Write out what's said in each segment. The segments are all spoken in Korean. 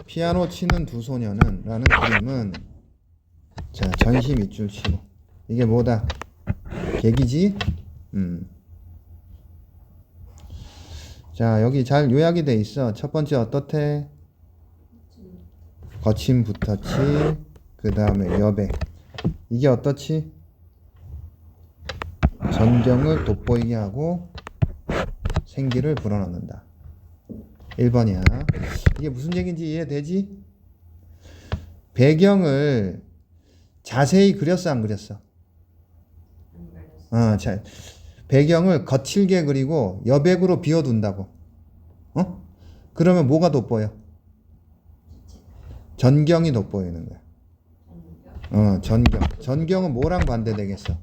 피아노 치는 두 소녀는 라는 그림은 자 전시 밑줄 치고 이게 뭐다? 계기지? 자 여기 잘 요약이 돼 있어. 첫 번째 어떻대? 거친 붓터치 그 다음에 여백 이게 어떻지? 전경을 돋보이게 하고 생기를 불어넣는다. 1번이야. 이게 무슨 얘기인지 이해되지? 배경을 자세히 그렸어 안 그렸어? 자, 배경을 거칠게 그리고 여백으로 비워둔다고. 그러면 뭐가 돋보여? 전경이 돋보이는 거야. 전경. 전경은 뭐랑 반대되겠어?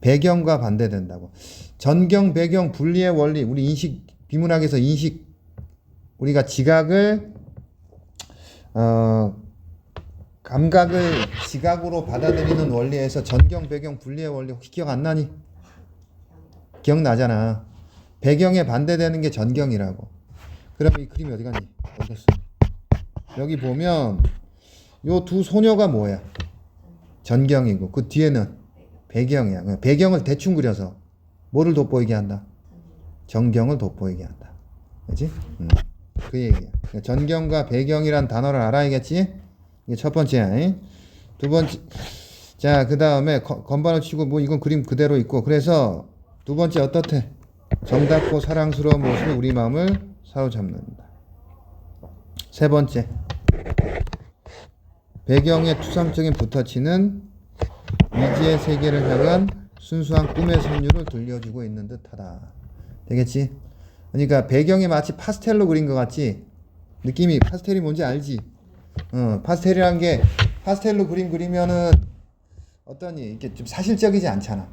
배경과 반대된다고. 전경, 배경 분리의 원리. 우리 인식 비문학에서 인식 우리가 지각을 감각을 지각으로 받아들이는 원리에서 전경, 배경 분리의 원리 혹시 기억 안 나니? 기억나잖아. 배경에 반대되는 게 전경이라고. 그럼 이 그림이 어디 갔니? 어디 갔어? 여기 보면 요 두 소녀가 뭐야? 전경이고 그 뒤에는 배경이야. 배경을 대충 그려서 뭐를 돋보이게 한다? 전경을 돋보이게 한다. 그렇지? 그 얘기야. 전경과 배경이란 단어를 알아야겠지? 이게 첫 번째야. 두 번째. 자, 그 다음에 건반을 치고 뭐 이건 그림 그대로 있고 그래서 두 번째 어떻대? 정답고 사랑스러운 모습이 우리 마음을 사로잡는다. 세 번째. 배경의 추상적인 붓터치는 미지의 세계를 향한 순수한 꿈의 선율을 들려주고 있는 듯하다. 되겠지? 그러니까 배경이 마치 파스텔로 그린 것 같지? 느낌이 파스텔이 뭔지 알지? 파스텔이란 게 파스텔로 그리면은 어떠니? 이게 좀 사실적이지 않잖아.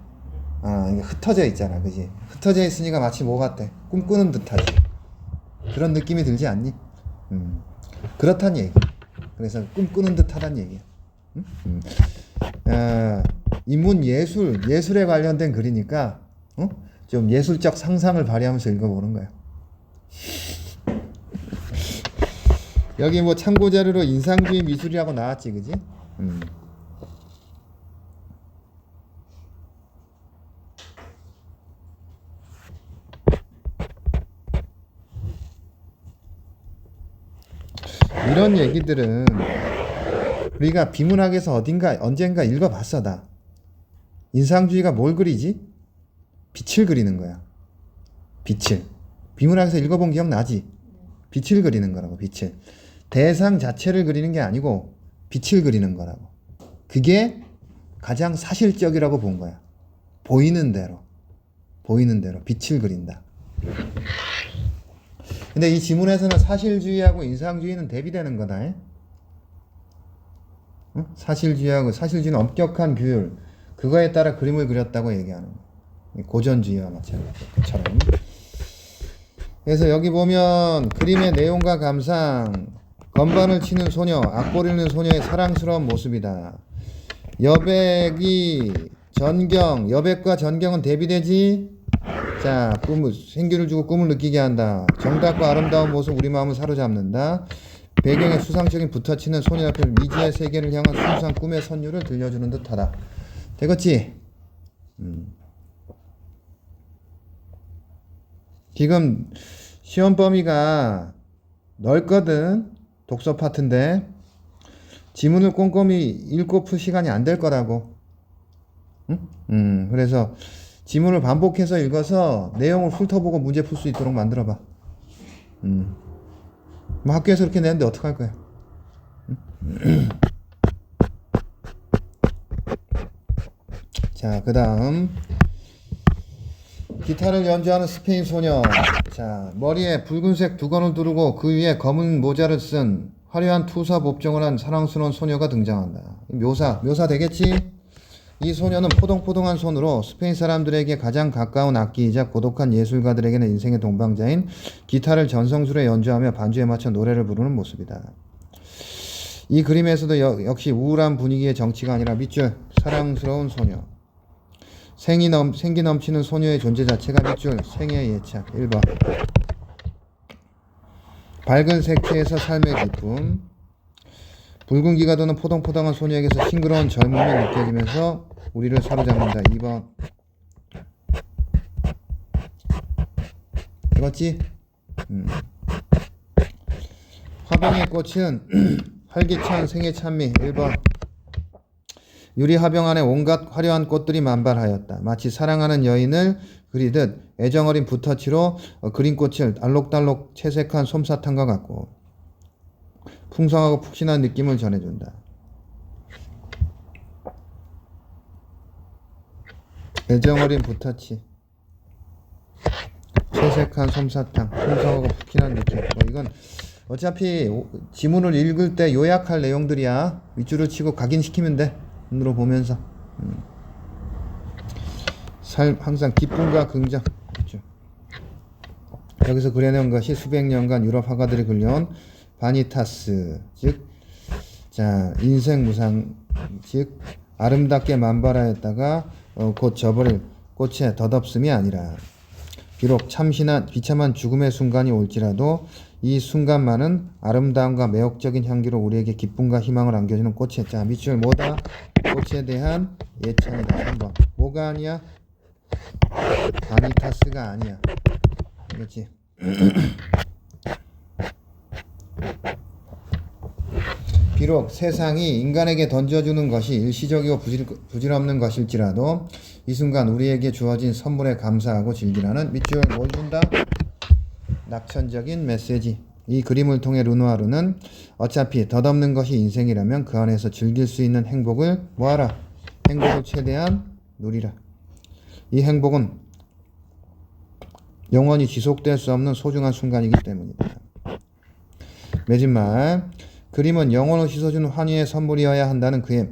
이게 흩어져 있잖아, 그지? 흩어져 있으니까 마치 뭐 같아? 꿈꾸는 듯하지. 그런 느낌이 들지 않니? 그렇단 얘기. 그래서 꿈꾸는 듯하단 얘기야. 인문 예술에 관련된 글이니까 좀 예술적 상상을 발휘하면서 읽어보는 거야. 여기 뭐 참고 자료로 인상주의 미술이라고 나왔지, 그지? 이런 얘기들은 우리가 비문학에서 언젠가 읽어봤어. 다 인상주의가 뭘 그리지? 빛을 그리는 거야. 빛을 비문학에서 읽어본 기억 나지? 빛을 그리는 거라고. 빛을 대상 자체를 그리는 게 아니고 빛을 그리는 거라고. 그게 가장 사실적이라고 본 거야. 보이는 대로 빛을 그린다. 근데 이 지문에서는 사실주의하고 인상주의는 대비되는 거다. 사실주의는 엄격한 규율, 그거에 따라 그림을 그렸다고 얘기하는 거야. 고전주의와 마찬가지처럼. 그래서 여기 보면 그림의 내용과 감상, 건반을 치는 소녀, 악보를 읽는 소녀의 사랑스러운 모습이다. 여백과 전경은 대비되지? 자, 생기를 주고 꿈을 느끼게 한다. 정답고 아름다운 모습 우리 마음을 사로잡는다. 배경에 수상적인 붓터치는 소녀 앞에 미지의 세계를 향한 순수한 꿈의 선율을 들려주는 듯하다. 되겠지? 지금 시험 범위가 넓거든. 독서 파트인데 지문을 꼼꼼히 읽고 풀 시간이 안 될 거라고. 그래서 지문을 반복해서 읽어서 내용을 훑어보고 문제 풀 수 있도록 만들어봐. 뭐 학교에서 그렇게 내는데 어떡할 거야? 자, 그 다음 기타를 연주하는 스페인 소녀. 자, 머리에 붉은색 두건을 두르고 그 위에 검은 모자를 쓴 화려한 투사 복종을 한 사랑스러운 소녀가 등장한다. 묘사 되겠지? 이 소녀는 포동포동한 손으로 스페인 사람들에게 가장 가까운 악기이자 고독한 예술가들에게는 인생의 동방자인 기타를 전성스레 연주하며 반주에 맞춰 노래를 부르는 모습이다. 이 그림에서도 역시 우울한 분위기의 정치가 아니라 밑줄 사랑스러운 소녀, 생기 넘치는 소녀의 존재 자체가 밑줄 생애의 예착. 1번. 밝은 색채에서 삶의 기쁨. 붉은기가 도는 포동포동한 소녀에게서 싱그러운 젊음이 느껴지면서 우리를 사로잡는다. 2번. 읽었지? 화병의 꽃은 활기찬 생의 찬미. 1번. 유리 화병 안에 온갖 화려한 꽃들이 만발하였다. 마치 사랑하는 여인을 그리듯 애정어린 붓터치로 그린 꽃을 알록달록 채색한 솜사탕과 같고 풍성하고 푹신한 느낌을 전해준다. 애정어린 붓터치, 채색한 솜사탕, 풍성하고 푹신한 느낌. 이건 어차피 지문을 읽을 때 요약할 내용들이야. 윗줄을 치고 각인시키면 돼. 눈으로 보면서. 항상 기쁨과 긍정. 그렇죠. 여기서 그려낸 것이 수백 년간 유럽 화가들이 그려온 바니타스, 즉, 인생 무상, 즉 아름답게 만발하였다가 곧 저버릴 꽃의 덧없음이 아니라, 비록 비참한 죽음의 순간이 올지라도 이 순간만은 아름다움과 매혹적인 향기로 우리에게 기쁨과 희망을 안겨주는 꽃의, 밑줄 뭐다? 꽃에 대한 예찬이다. 3번. 뭐가 아니야? 바니타스가 아니야. 그렇지? 비록 세상이 인간에게 던져주는 것이 일시적이고 부질없는 것일지라도 이 순간 우리에게 주어진 선물에 감사하고 즐기라는 밑줄 뭘 준다? 낙천적인 메시지. 이 그림을 통해 르누아르는 어차피 덧없는 것이 인생이라면 그 안에서 즐길 수 있는 행복을 뭐하라? 행복을 최대한 누리라. 이 행복은 영원히 지속될 수 없는 소중한 순간이기 때문이다. 매진말. 그림은 영혼을 씻어주는 환희의 선물이어야 한다는 그의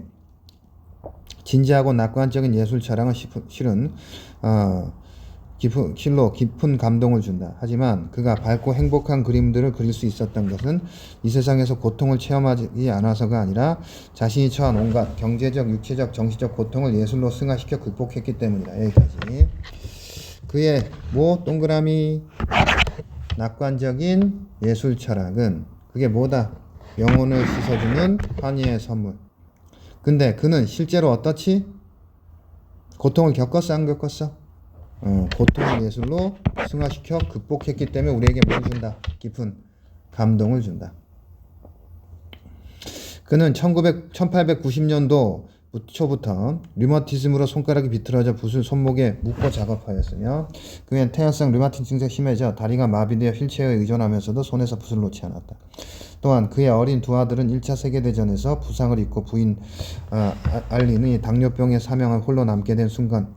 진지하고 낙관적인 예술 자랑은 실은 깊은 감동을 준다. 하지만 그가 밝고 행복한 그림들을 그릴 수 있었던 것은 이 세상에서 고통을 체험하지 않아서가 아니라 자신이 처한 온갖 경제적, 육체적, 정신적 고통을 예술로 승화시켜 극복했기 때문이다. 여기까지. 그의 동그라미 낙관적인 예술 철학은 그게 뭐다? 영혼을 씻어주는 환희의 선물. 근데 그는 실제로 어떻지? 고통을 겪었어? 안 겪었어? 고통을 예술로 승화시켜 극복했기 때문에 우리에게 뭘 준다? 깊은 감동을 준다. 그는 1890년도 초부터 류마티즘으로 손가락이 비틀어져 붓을 손목에 묶고 작업하였으며 그는 퇴행성 류마티즘 증세가 심해져 다리가 마비되어 휠체어에 의존하면서도 손에서 붓을 놓지 않았다. 또한 그의 어린 두 아들은 1차 세계대전에서 부상을 입고 부인 알린이 당뇨병에 사명을 홀로 남게 된 순간에도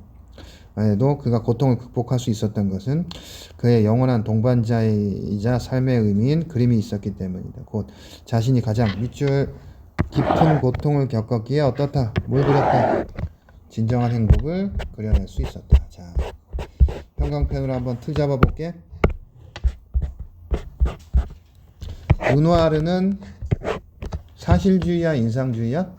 그가 고통을 극복할 수 있었던 것은 그의 영원한 동반자이자 삶의 의미인 그림이 있었기 때문이다. 곧 자신이 가장 밑줄 깊은 고통을 겪었기에 어떻다? 뭘 그렸다? 진정한 행복을 그려낼 수 있었다. 자, 형광펜으로 한번 틀 잡아볼게. 르누아르는 사실주의야, 인상주의야?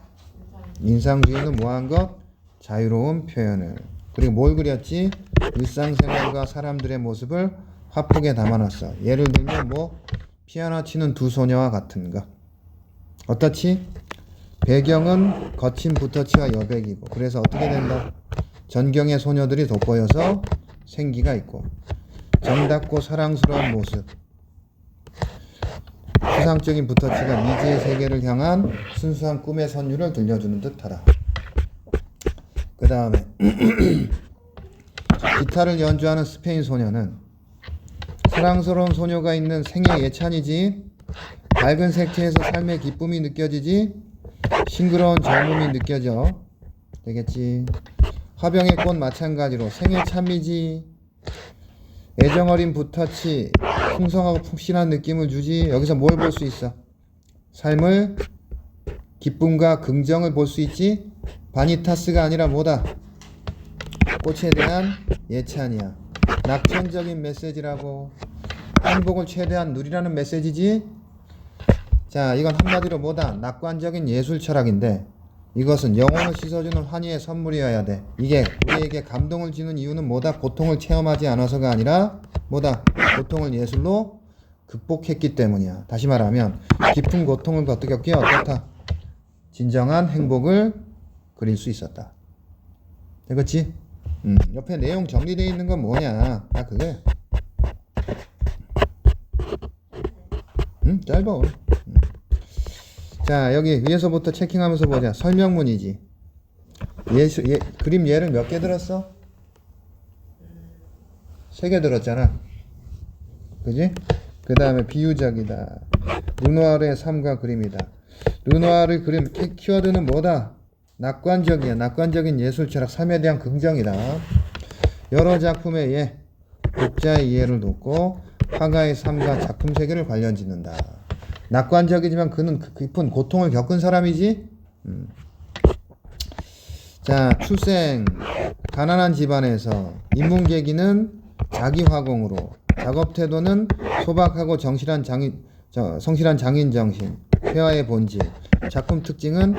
인상주의는 뭐한 것? 자유로운 표현을. 그리고 뭘 그렸지? 일상생활과 사람들의 모습을 화폭에 담아놨어. 예를 들면 피아노 치는 두 소녀와 같은 거. 어떻지? 배경은 거친 붓터치와 여백이고 그래서 어떻게 된다? 전경의 소녀들이 돋보여서 생기가 있고 정답고 사랑스러운 모습. 추상적인 붓터치가 미지의 세계를 향한 순수한 꿈의 선율을 들려주는 듯하다. 그 다음에 기타를 연주하는 스페인 소녀는 사랑스러운 소녀가 있는 생의 예찬이지, 밝은 색채에서 삶의 기쁨이 느껴지지, 싱그러운 젊음이 느껴져. 되겠지. 화병의 꽃 마찬가지로 생의 찬미지, 애정어린 붓터치, 풍성하고 푹신한 느낌을 주지. 여기서 뭘 볼 수 있어? 삶을, 기쁨과 긍정을 볼 수 있지. 바니타스가 아니라 뭐다? 꽃에 대한 예찬이야. 낙천적인 메시지라고. 행복을 최대한 누리라는 메시지지. 자, 이건 한마디로 뭐다? 낙관적인 예술 철학인데 이것은 영혼을 씻어주는 환희의 선물이어야 돼. 이게 우리에게 감동을 주는 이유는 뭐다? 고통을 체험하지 않아서가 아니라 뭐다? 고통을 예술로 극복했기 때문이야. 다시 말하면 깊은 고통을 겪기에 어떻다? 진정한 행복을 그릴 수 있었다. 되겠지? 옆에 내용 정리되어 있는 건 뭐냐? 아, 그게. 짧아. 자, 여기 위에서부터 체킹하면서 보자. 설명문이지. 그림 예를 몇 개 들었어? 3개 들었잖아. 그지? 그 다음에 비유적이다. 르누아르의 삶과 그림이다. 르누아르의 그림 키워드는 뭐다? 낙관적이야. 낙관적인 예술 철학, 삶에 대한 긍정이다. 여러 작품의 예, 독자의 이해를 돕고 화가의 삶과 작품 세계를 관련 짓는다. 낙관적이지만 그는 깊은 고통을 겪은 사람이지. 자, 출생 가난한 집안에서 인문계기는 자기 화공으로, 작업 태도는 소박하고 성실한 장인 정신, 회화의 본질. 작품 특징은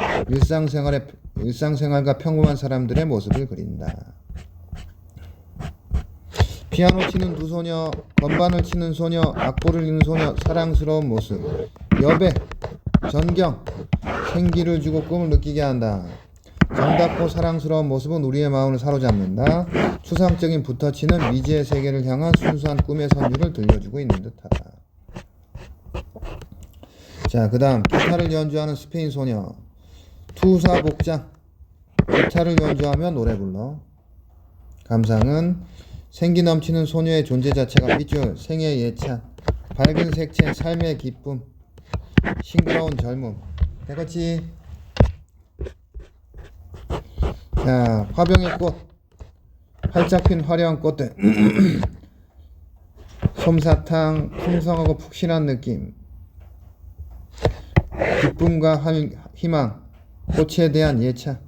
일상생활과 평범한 사람들의 모습을 그린다. 피아노 치는 두 소녀, 건반을 치는 소녀, 악보를 읽는 소녀, 사랑스러운 모습, 여배, 전경, 생기를 주고 꿈을 느끼게 한다. 정답고 사랑스러운 모습은 우리의 마음을 사로잡는다. 추상적인 붓터치는 미지의 세계를 향한 순수한 꿈의 선율을 들려주고 있는 듯하다. 자, 그 다음 기타를 연주하는 스페인 소녀, 투사 복장, 기타를 연주하며 노래 불러. 감상은 생기 넘치는 소녀의 존재 자체가 핏줄, 생의 예찬, 밝은 색채, 삶의 기쁨, 싱그러운 젊음. 되겠지? 자, 화병의 꽃, 활짝 핀 화려한 꽃들, 솜사탕, 풍성하고 푹신한 느낌, 기쁨과 희망, 꽃에 대한 예찬.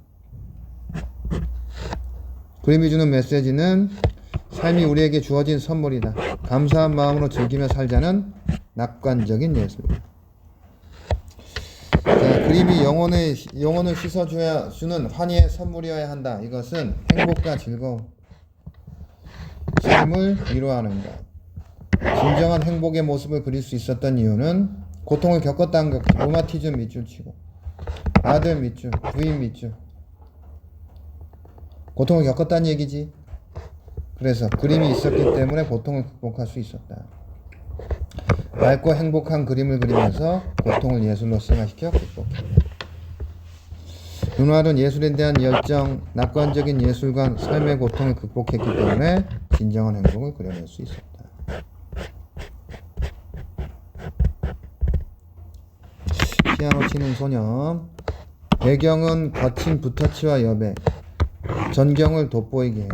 그림이 주는 메시지는 삶이 우리에게 주어진 선물이다. 감사한 마음으로 즐기며 살자는 낙관적인 예술이다. 자, 그림이 영혼을 씻어주는 환희의 선물이어야 한다. 이것은 행복과 즐거움, 삶을 위로하는 것. 진정한 행복의 모습을 그릴 수 있었던 이유는 고통을 겪었다는 것. 로마티즘 밑줄 치고, 아들 밑줄, 부인 밑줄. 고통을 겪었다는 얘기지. 그래서 그림이 있었기 때문에 고통을 극복할 수 있었다. 맑고 행복한 그림을 그리면서 고통을 예술로 승화시켜 극복했다. 르누아르는 예술에 대한 열정, 낙관적인 예술과 삶의 고통을 극복했기 때문에 진정한 행복을 그려낼 수 있었다. 피아노 치는 소녀. 배경은 거친 붓터치와 여백, 전경을 돋보이게 해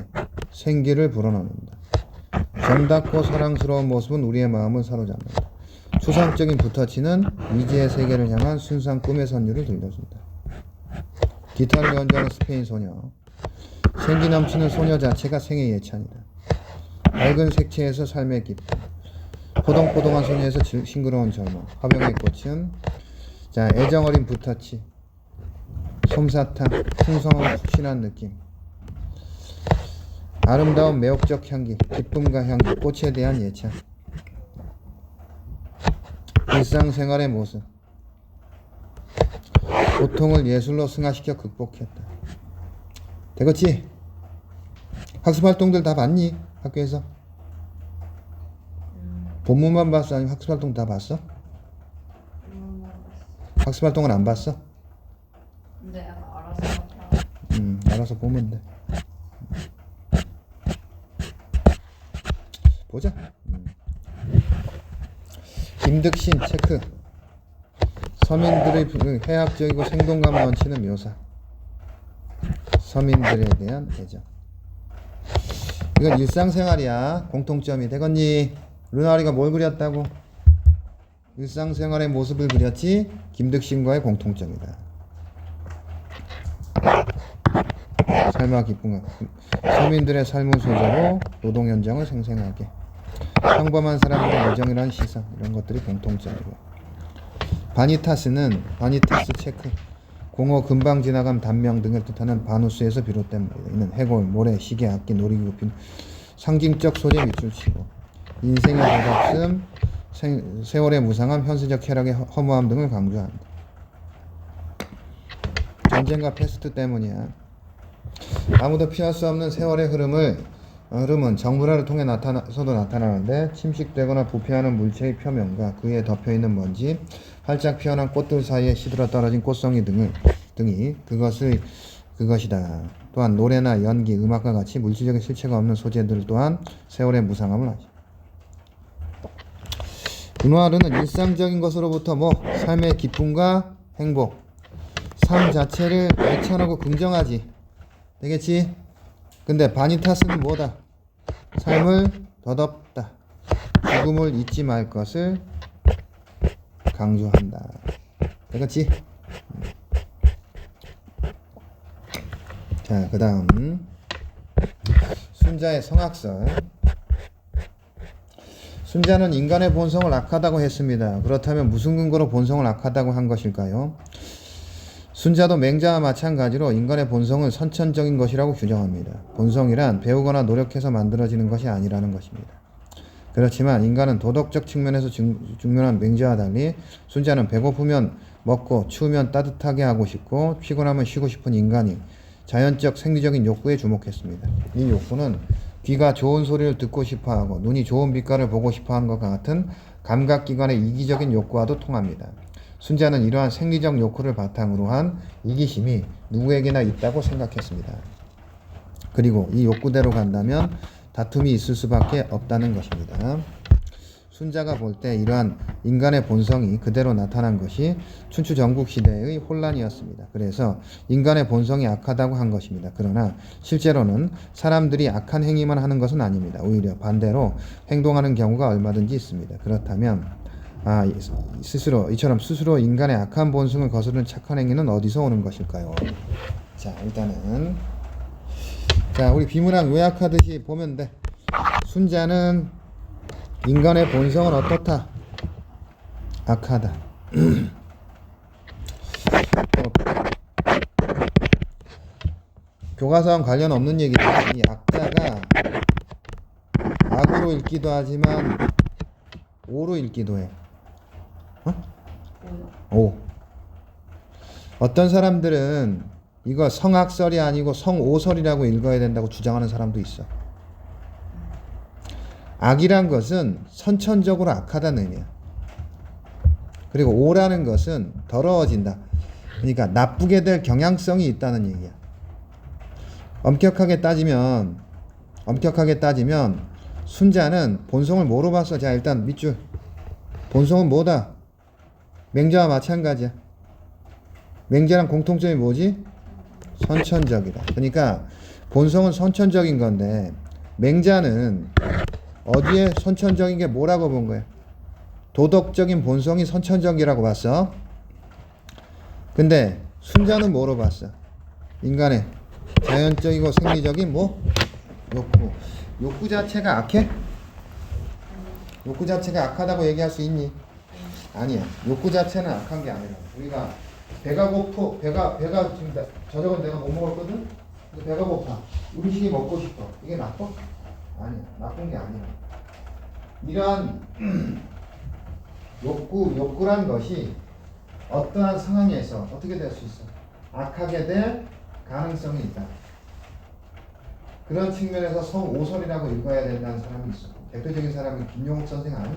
생기를 불어넣는다. 정답고 사랑스러운 모습은 우리의 마음을 사로잡는다. 추상적인 붓터치는 미지의 세계를 향한 순수한 꿈의 선율을 들려준다. 기타를 연주하는 스페인 소녀. 생기 넘치는 소녀 자체가 생의 예찬이다. 밝은 색채에서 삶의 기쁨, 포동포동한 소녀에서 싱그러운 젊음. 화병의 꽃은 자, 애정어린 붓터치, 솜사탕, 풍성하고 푹신한 느낌, 아름다운 매혹적 향기, 기쁨과 향기, 꽃에 대한 예찬. 일상생활의 모습, 고통을 예술로 승화시켜 극복했다. 되겠지? 학습활동들 다 봤니? 학교에서? 본문만 봤어? 아니면 학습활동 다 봤어? 학습활동은 안 봤어? 근데 약간 알아서 보면 돼. 보자. 김득신 체크. 서민들의 해학적이고 생동감 넘치는 묘사. 서민들에 대한 애정. 이건 일상생활이야. 공통점이 되겠니? 르누아르가 뭘 그렸다고? 일상생활의 모습을 그렸지. 김득신과의 공통점이다. 삶과 기쁨과 서민들의 삶을 소재로 노동 현장을 생생하게, 평범한 사람들의 애정이라는 시선, 이런 것들이 공통점이고. 바니타스 체크, 공허, 금방 지나간 단명 등을 뜻하는 바누스에서 비롯된 말이다. 이는 해골, 모래, 시계, 악기, 놀이기구, 상징적 소재 밑줄치고, 인생의 대답씀, 세월의 무상함, 현세적 쾌락의 허무함 등을 강조한다. 전쟁과 패스트 때문이야. 아무도 피할 수 없는 세월의 흐름은 정물화를 통해 나타나서도 나타나는데, 침식되거나 부패하는 물체의 표면과 그에 덮여있는 먼지, 활짝 피어난 꽃들 사이에 시들어 떨어진 꽃송이 등이 그것이다. 또한 노래나 연기, 음악과 같이 물질적인 실체가 없는 소재들 또한 세월의 무상함을 하지. 분화르는 일상적인 것으로부터 삶의 기쁨과 행복, 삶 자체를 애천하고 긍정하지. 되겠지? 근데 바니타스는 뭐다? 삶을 덧없다. 죽음을 잊지 말 것을 강조한다. 되겠지? 자, 그 다음 순자의 성악설. 순자는 인간의 본성을 악하다고 했습니다. 그렇다면 무슨 근거로 본성을 악하다고 한 것일까요? 순자도 맹자와 마찬가지로 인간의 본성은 선천적인 것이라고 규정합니다. 본성이란 배우거나 노력해서 만들어지는 것이 아니라는 것입니다. 그렇지만 인간은 도덕적 측면에서 중요한 맹자와 달리 순자는 배고프면 먹고 추우면 따뜻하게 하고 싶고 피곤하면 쉬고 싶은 인간이 자연적 생리적인 욕구에 주목했습니다. 이 욕구는 귀가 좋은 소리를 듣고 싶어하고 눈이 좋은 빛깔을 보고 싶어하는 것과 같은 감각기관의 이기적인 욕구와도 통합니다. 순자는 이러한 생리적 욕구를 바탕으로 한 이기심이 누구에게나 있다고 생각했습니다. 그리고 이 욕구대로 간다면 다툼이 있을 수밖에 없다는 것입니다. 순자가 볼 때 이러한 인간의 본성이 그대로 나타난 것이 춘추 전국시대의 혼란이었습니다. 그래서 인간의 본성이 악하다고 한 것입니다. 그러나 실제로는 사람들이 악한 행위만 하는 것은 아닙니다. 오히려 반대로 행동하는 경우가 얼마든지 있습니다. 그렇다면 이처럼 스스로 인간의 악한 본성을 거스르는 착한 행위는 어디서 오는 것일까요? 자, 일단은 우리 비문학 요약하듯이 보면 돼. 순자는 인간의 본성은 어떻다? 악하다. 교과서랑 관련 없는 얘기죠. 이 악자가 악으로 읽기도 하지만 오로 읽기도 해. 오. 어떤 사람들은 이거 성악설이 아니고 성오설이라고 읽어야 된다고 주장하는 사람도 있어. 악이란 것은 선천적으로 악하다는 의미야. 그리고 오라는 것은 더러워진다. 그러니까 나쁘게 될 경향성이 있다는 얘기야. 엄격하게 따지면 순자는 본성을 뭐로 봤어? 자, 일단 밑줄. 본성은 뭐다? 맹자와 마찬가지야. 맹자랑 공통점이 뭐지? 선천적이다. 그러니까 본성은 선천적인 건데 맹자는 어디에 선천적인 게 뭐라고 본 거야? 도덕적인 본성이 선천적이라고 봤어. 근데 순자는 뭐로 봤어? 인간의 자연적이고 생리적인 욕구. 욕구 자체가 악해? 욕구 자체가 악하다고 얘기할 수 있니? 아니야. 욕구 자체는 악한 게 아니라 우리가 배가 고프 배가 지금 저녁은 내가 못 먹었거든? 근데 배가 고파. 음식이 먹고 싶어. 이게 나빠? 아니야. 나쁜 게 아니야. 이러한 욕구란 것이 어떠한 상황에서 어떻게 될 수 있어? 악하게 될 가능성이 있다. 그런 측면에서 성오설이라고 읽어야 된다는 사람이 있어. 대표적인 사람이 김용욱 선생 아니?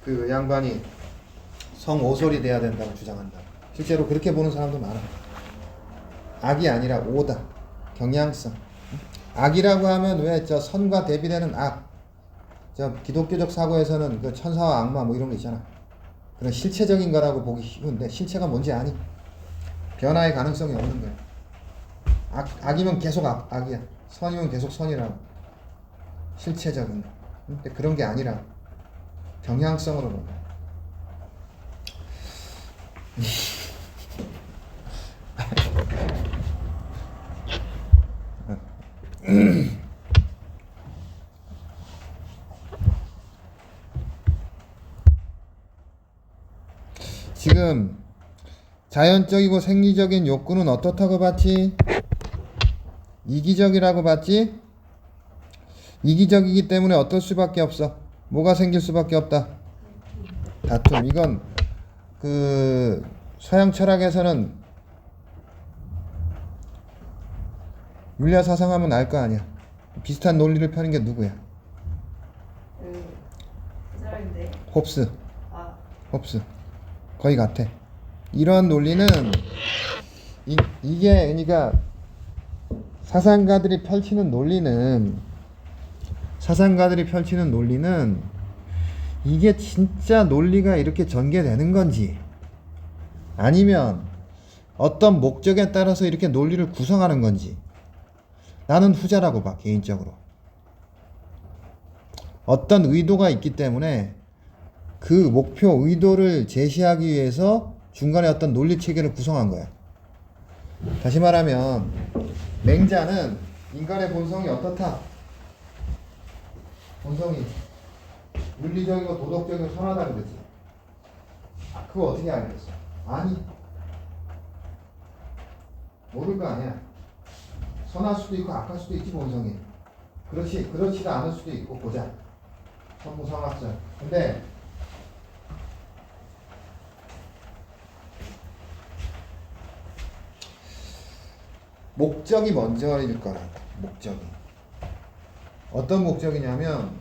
그 양반이 성오설이 돼야 된다고 주장한다. 실제로 그렇게 보는 사람도 많아. 악이 아니라 오다. 경향성. 악이라고 하면 왜 저 선과 대비되는 악, 저 기독교적 사고에서는 그 천사와 악마 이런 거 있잖아. 그런 실체적인 거라고 보기 쉬운데 실체가 뭔지 아니? 변화의 가능성이 없는 거야. 악이면 계속 악이야. 선이면 계속 선이라고. 실체적인 거. 근데 그런 게 아니라 경향성으로 본다. 지금 자연적이고 생리적인 욕구는 어떻다고 봤지? 이기적이라고 봤지? 이기적이기 때문에 어떨 수밖에 없어? 뭐가 생길 수밖에 없다? 다툼. 이건 그 서양 철학에서는 윤리와 사상하면 알 거 아니야. 비슷한 논리를 펴는 게 누구야? 그 사람인데. 홉스. 아, 홉스. 거의 같아. 이러한 논리는 이게 그러니까 사상가들이 펼치는 논리는 이게 진짜 논리가 이렇게 전개되는 건지 아니면 어떤 목적에 따라서 이렇게 논리를 구성하는 건지 나는 후자라고 봐, 개인적으로. 어떤 의도가 있기 때문에 그 목표 의도를 제시하기 위해서 중간에 어떤 논리 체계를 구성한 거야. 다시 말하면 맹자는 인간의 본성이 어떻다? 본성이 윤리적이고 도덕적이고 선하다 그랬지. 그거 어떻게 알겠어? 아니, 모를 거 아니야. 선할 수도 있고 악할 수도 있지, 본성이. 그렇지도 않을 수도 있고. 보자, 선무성학설. 근데 목적이 먼저일 거라고. 목적이 어떤 목적이냐면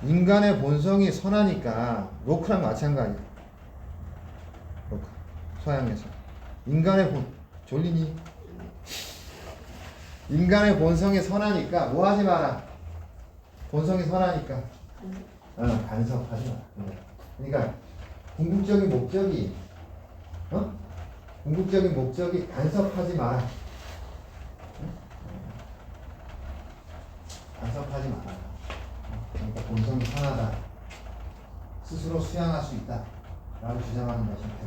인간의 본성이 선하니까, 로크랑 마찬가지야. 로크 서양에서 졸리니? 인간의 본성이 선하니까 뭐 하지 마라. 본성이 선하니까 간섭하지 마라. 그러니까 궁극적인 목적이 간섭하지 마라. 간섭하지 마라. 그러니까 본성이 선하다, 스스로 수양할 수 있다 라고 주장하는 것이 되고,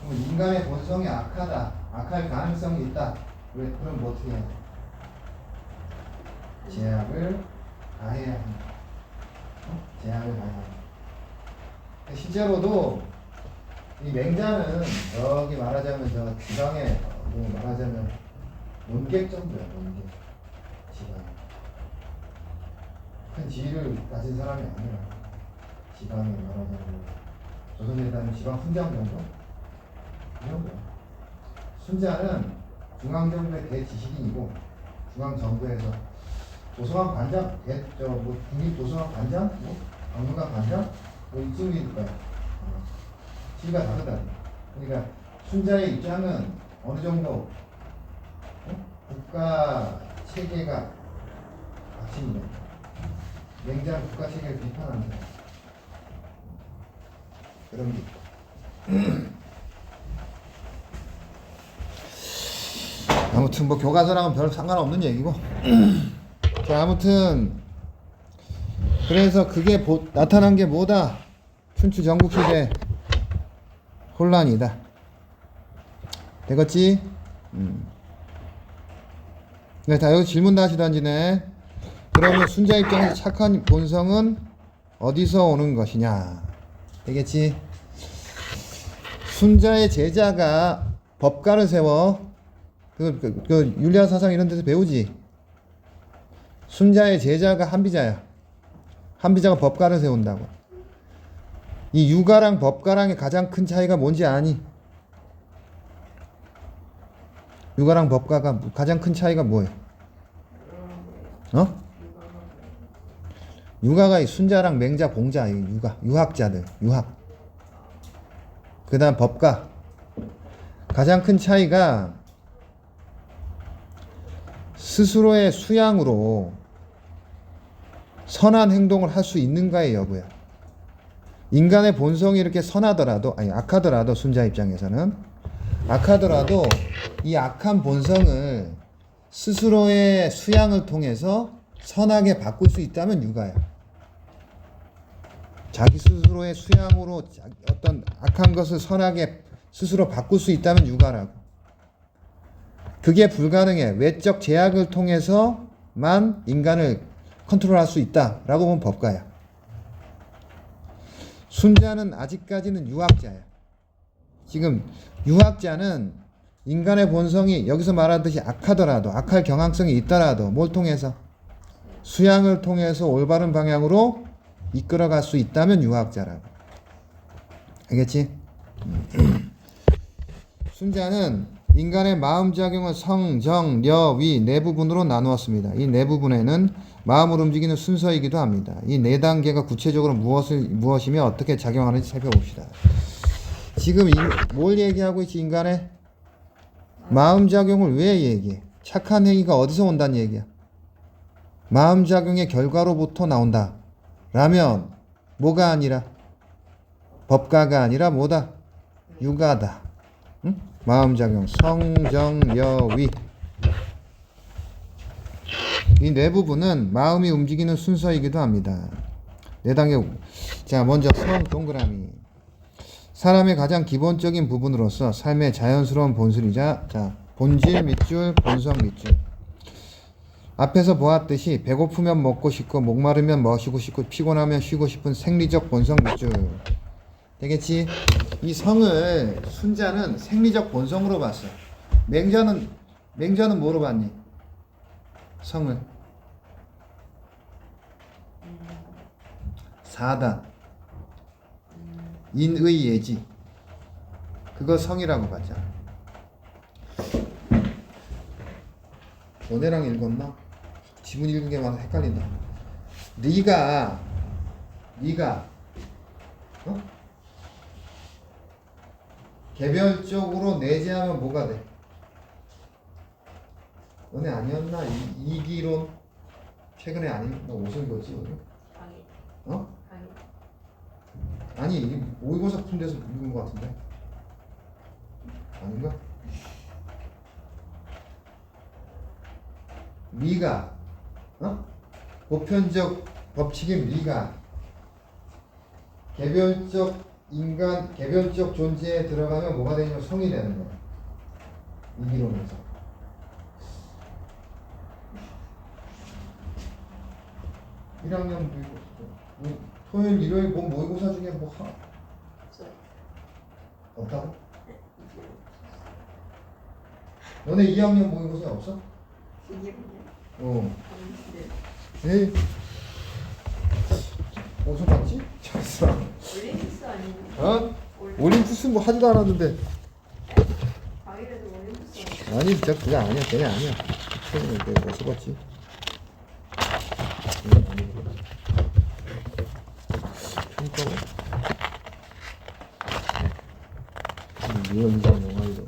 그럼 인간의 본성이 악하다, 악할 가능성이 있다. 왜? 그럼 뭐 어떻게 해야 돼? 제약을 가해야 한다. 제약을 가해야 한다. 실제로도 이 맹자는 여기 말하자면 저 지방에 말하자면 논객 정도야. 논객. 지방. 큰 지위를 가진 사람이 아니라 지방에 말하자면 조선에 따르면 지방 훈장 정도? 이 정도야. 순자는 중앙정부의 대지식인이고 중앙정부에서 도서관 관장, 국립도서관 관장, 박물관 관장, 이쯤일 거야. 지위가 다르다. 그러니까 순자의 입장은 어느 정도 국가 체계가 핵심이다. 맹자는 국가 체계를 비판한다. 그런 게 있고. 아무튼 뭐 교과서랑은 별 상관없는 얘기고. 자, 아무튼 그래서 그게 나타난 게 뭐다? 춘추 전국시대 혼란이다. 되겠지? 네, 다 여기 질문 다시 던지네. 그러면 순자 입장에서 착한 본성은 어디서 오는 것이냐? 되겠지? 순자의 제자가 법가를 세워. 그 윤리와 사상 이런 데서 배우지. 순자의 제자가 한비자야. 한비자가 법가를 세운다고. 이 유가랑 법가랑의 가장 큰 차이가 뭔지 아니? 유가랑 법가가 가장 큰 차이가 뭐예요? 유가가 순자랑 맹자, 공자, 유학자들, 유학. 그 다음 법가. 가장 큰 차이가 스스로의 수양으로 선한 행동을 할 수 있는가의 여부야. 인간의 본성이 이렇게 악하더라도 순자 입장에서는 악하더라도 이 악한 본성을 스스로의 수양을 통해서 선하게 바꿀 수 있다면 유가야. 자기 스스로의 수양으로 어떤 악한 것을 선하게 스스로 바꿀 수 있다면 유가라고. 그게 불가능해. 외적 제약을 통해서만 인간을 컨트롤할 수 있다라고 보면 법가야. 순자는 아직까지는 유학자야. 지금 유학자는 인간의 본성이 여기서 말하듯이 악하더라도 악할 경향성이 있더라도 뭘 통해서 수양을 통해서 올바른 방향으로 이끌어갈 수 있다면 유학자라고. 알겠지? 순자는 인간의 마음작용을 성, 정, 려, 위 네 부분으로 나누었습니다. 이 네 부분에는 마음을 움직이는 순서이기도 합니다. 이 네 단계가 구체적으로 무엇이며 어떻게 작용하는지 살펴봅시다. 지금 뭘 얘기하고 있지? 인간의 마음작용을 왜 얘기해? 착한 행위가 어디서 온다는 얘기야? 마음작용의 결과로부터 나온다 라면 뭐가 아니라 법가가 아니라 뭐다? 육아다. 응? 마음작용 성정여위 이 네 부분은 마음이 움직이는 순서이기도 합니다. 네 단계. 자, 먼저 성 동그라미. 사람의 가장 기본적인 부분으로서 삶의 자연스러운 본질이자 본질 밑줄 본성 밑줄. 앞에서 보았듯이 배고프면 먹고 싶고 목마르면 마시고 싶고 피곤하면 쉬고 싶은 생리적 본성 밑줄. 되겠지? 이 성을 순자는 생리적 본성으로 봤어. 맹자는 뭐로 봤니? 성을 사단 인의 예지 그거 성이라고 봤잖아. 너네랑 읽었나? 지문 읽은 게 많아 헷갈린다. 네가 개별적으로 내재하면 뭐가 돼? 너네 아니었나? 이기론 최근에 너 오신 거지 오늘? 아니. 아니 이게 모의고사 같은 데서 읽은 거 같은데 아닌가? 미가 보편적 법칙인 미가 개별적 존재에 들어가면 뭐가 되냐면 성이 되는 거야. 이기론에서. (1학년) 토요일 일요일 모의고사 중에 없다고? 너네 2학년 모의고사 없어? 에이 어디서 봤지? 잘했어. 올림피스 아니에요? 올림푸스 뭐 하지도 않았는데. 과일에도 올림피스 아니 그게 아니야. 걔네 아니야. 걔네 어디서 봤지? 유연상 영화 이런 거.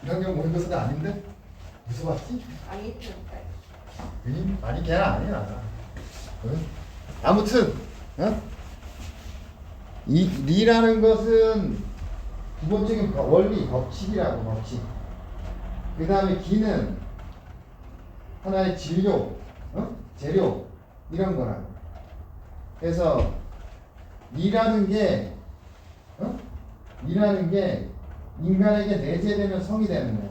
이학년 모의고사가 아닌데? 무슨 봤지? 아니 걔는 아니야. 아무튼 이 리라는 것은 기본적인 원리 법칙이라고. 법칙. 그 다음에 기는 하나의 진료 재료 이런 거라고. 그래서 리라는 게 인간에게 내재되면 성이 되는 거야.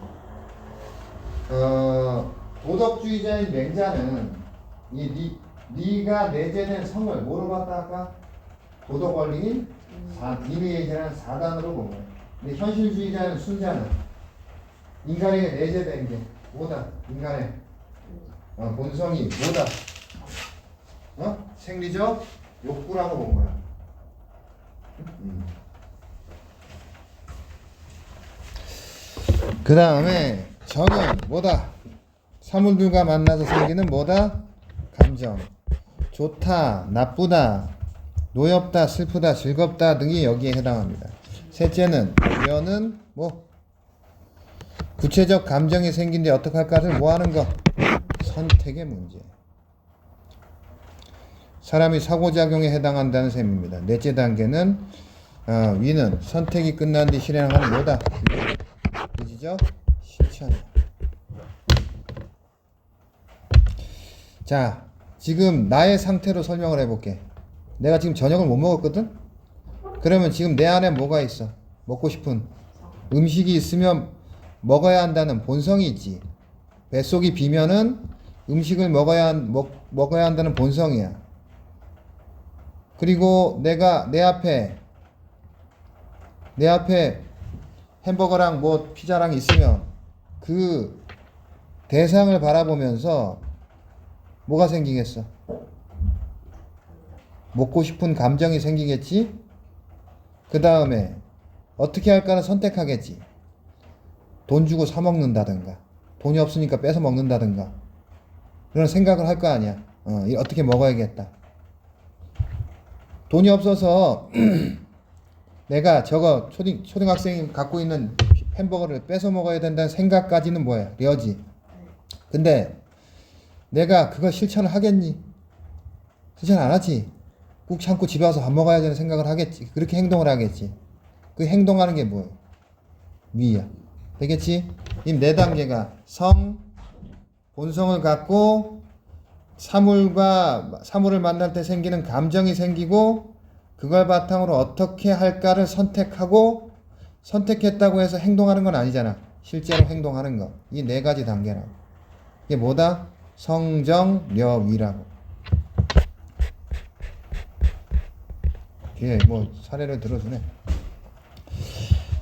도덕주의자인 맹자는 이 리가 내재된 성을 뭐로 봤다 아까? 도덕 원리인 인의예제라는 사단으로 본 거야. 근데 현실주의자는 순자는 인간에게 내재된 게 뭐다? 인간의 본성이 뭐다? 생리적 욕구라고 본 거야. 그 다음에 정은 뭐다? 사물들과 만나서 생기는 뭐다? 감정. 좋다, 나쁘다, 노엽다, 슬프다, 즐겁다 등이 여기에 해당합니다. 셋째는 여는 구체적 감정이 생긴 뒤 어떻게 할까를 하는 거? 선택의 문제. 사람이 사고작용에 해당한다는 셈입니다. 넷째 단계는 위는 선택이 끝난 뒤 실행하는 뭐다? 의지적 실천. 섹션이야. 자, 지금 나의 상태로 설명을 해볼게. 내가 지금 저녁을 못 먹었거든? 그러면 지금 내 안에 뭐가 있어? 먹고 싶은 음식이 있으면 먹어야 한다는 본성이 있지. 뱃속이 비면은 음식을 먹어야 한다는 본성이야. 그리고 내가 내 앞에 햄버거랑 뭐 피자랑 있으면 그 대상을 바라보면서 뭐가 생기겠어? 먹고 싶은 감정이 생기겠지? 그 다음에 어떻게 할까를 선택하겠지. 돈 주고 사 먹는다든가 돈이 없으니까 뺏어 먹는다든가 그런 생각을 할 거 아니야. 어떻게 먹어야겠다. 돈이 없어서 내가 저거 초등학생이 갖고 있는 햄버거를 뺏어 먹어야 된다는 생각까지는 뭐야? 려지. 근데 내가 그걸 실천을 하겠니? 실천 안 하지. 꾹 참고 집에 와서 밥 먹어야 되는 생각을 하겠지. 그렇게 행동을 하겠지. 그 행동하는 게 뭐야? 위야. 되겠지? 이 네 단계가 본성을 갖고 사물을 만날 때 생기는 감정이 생기고 그걸 바탕으로 어떻게 할까를 선택하고 선택했다고 해서 행동하는 건 아니잖아. 실제로 행동하는 거. 이 네 가지 단계라고. 이게 뭐다? 성정려위라고. 뒤에 뭐 사례를 들어주네.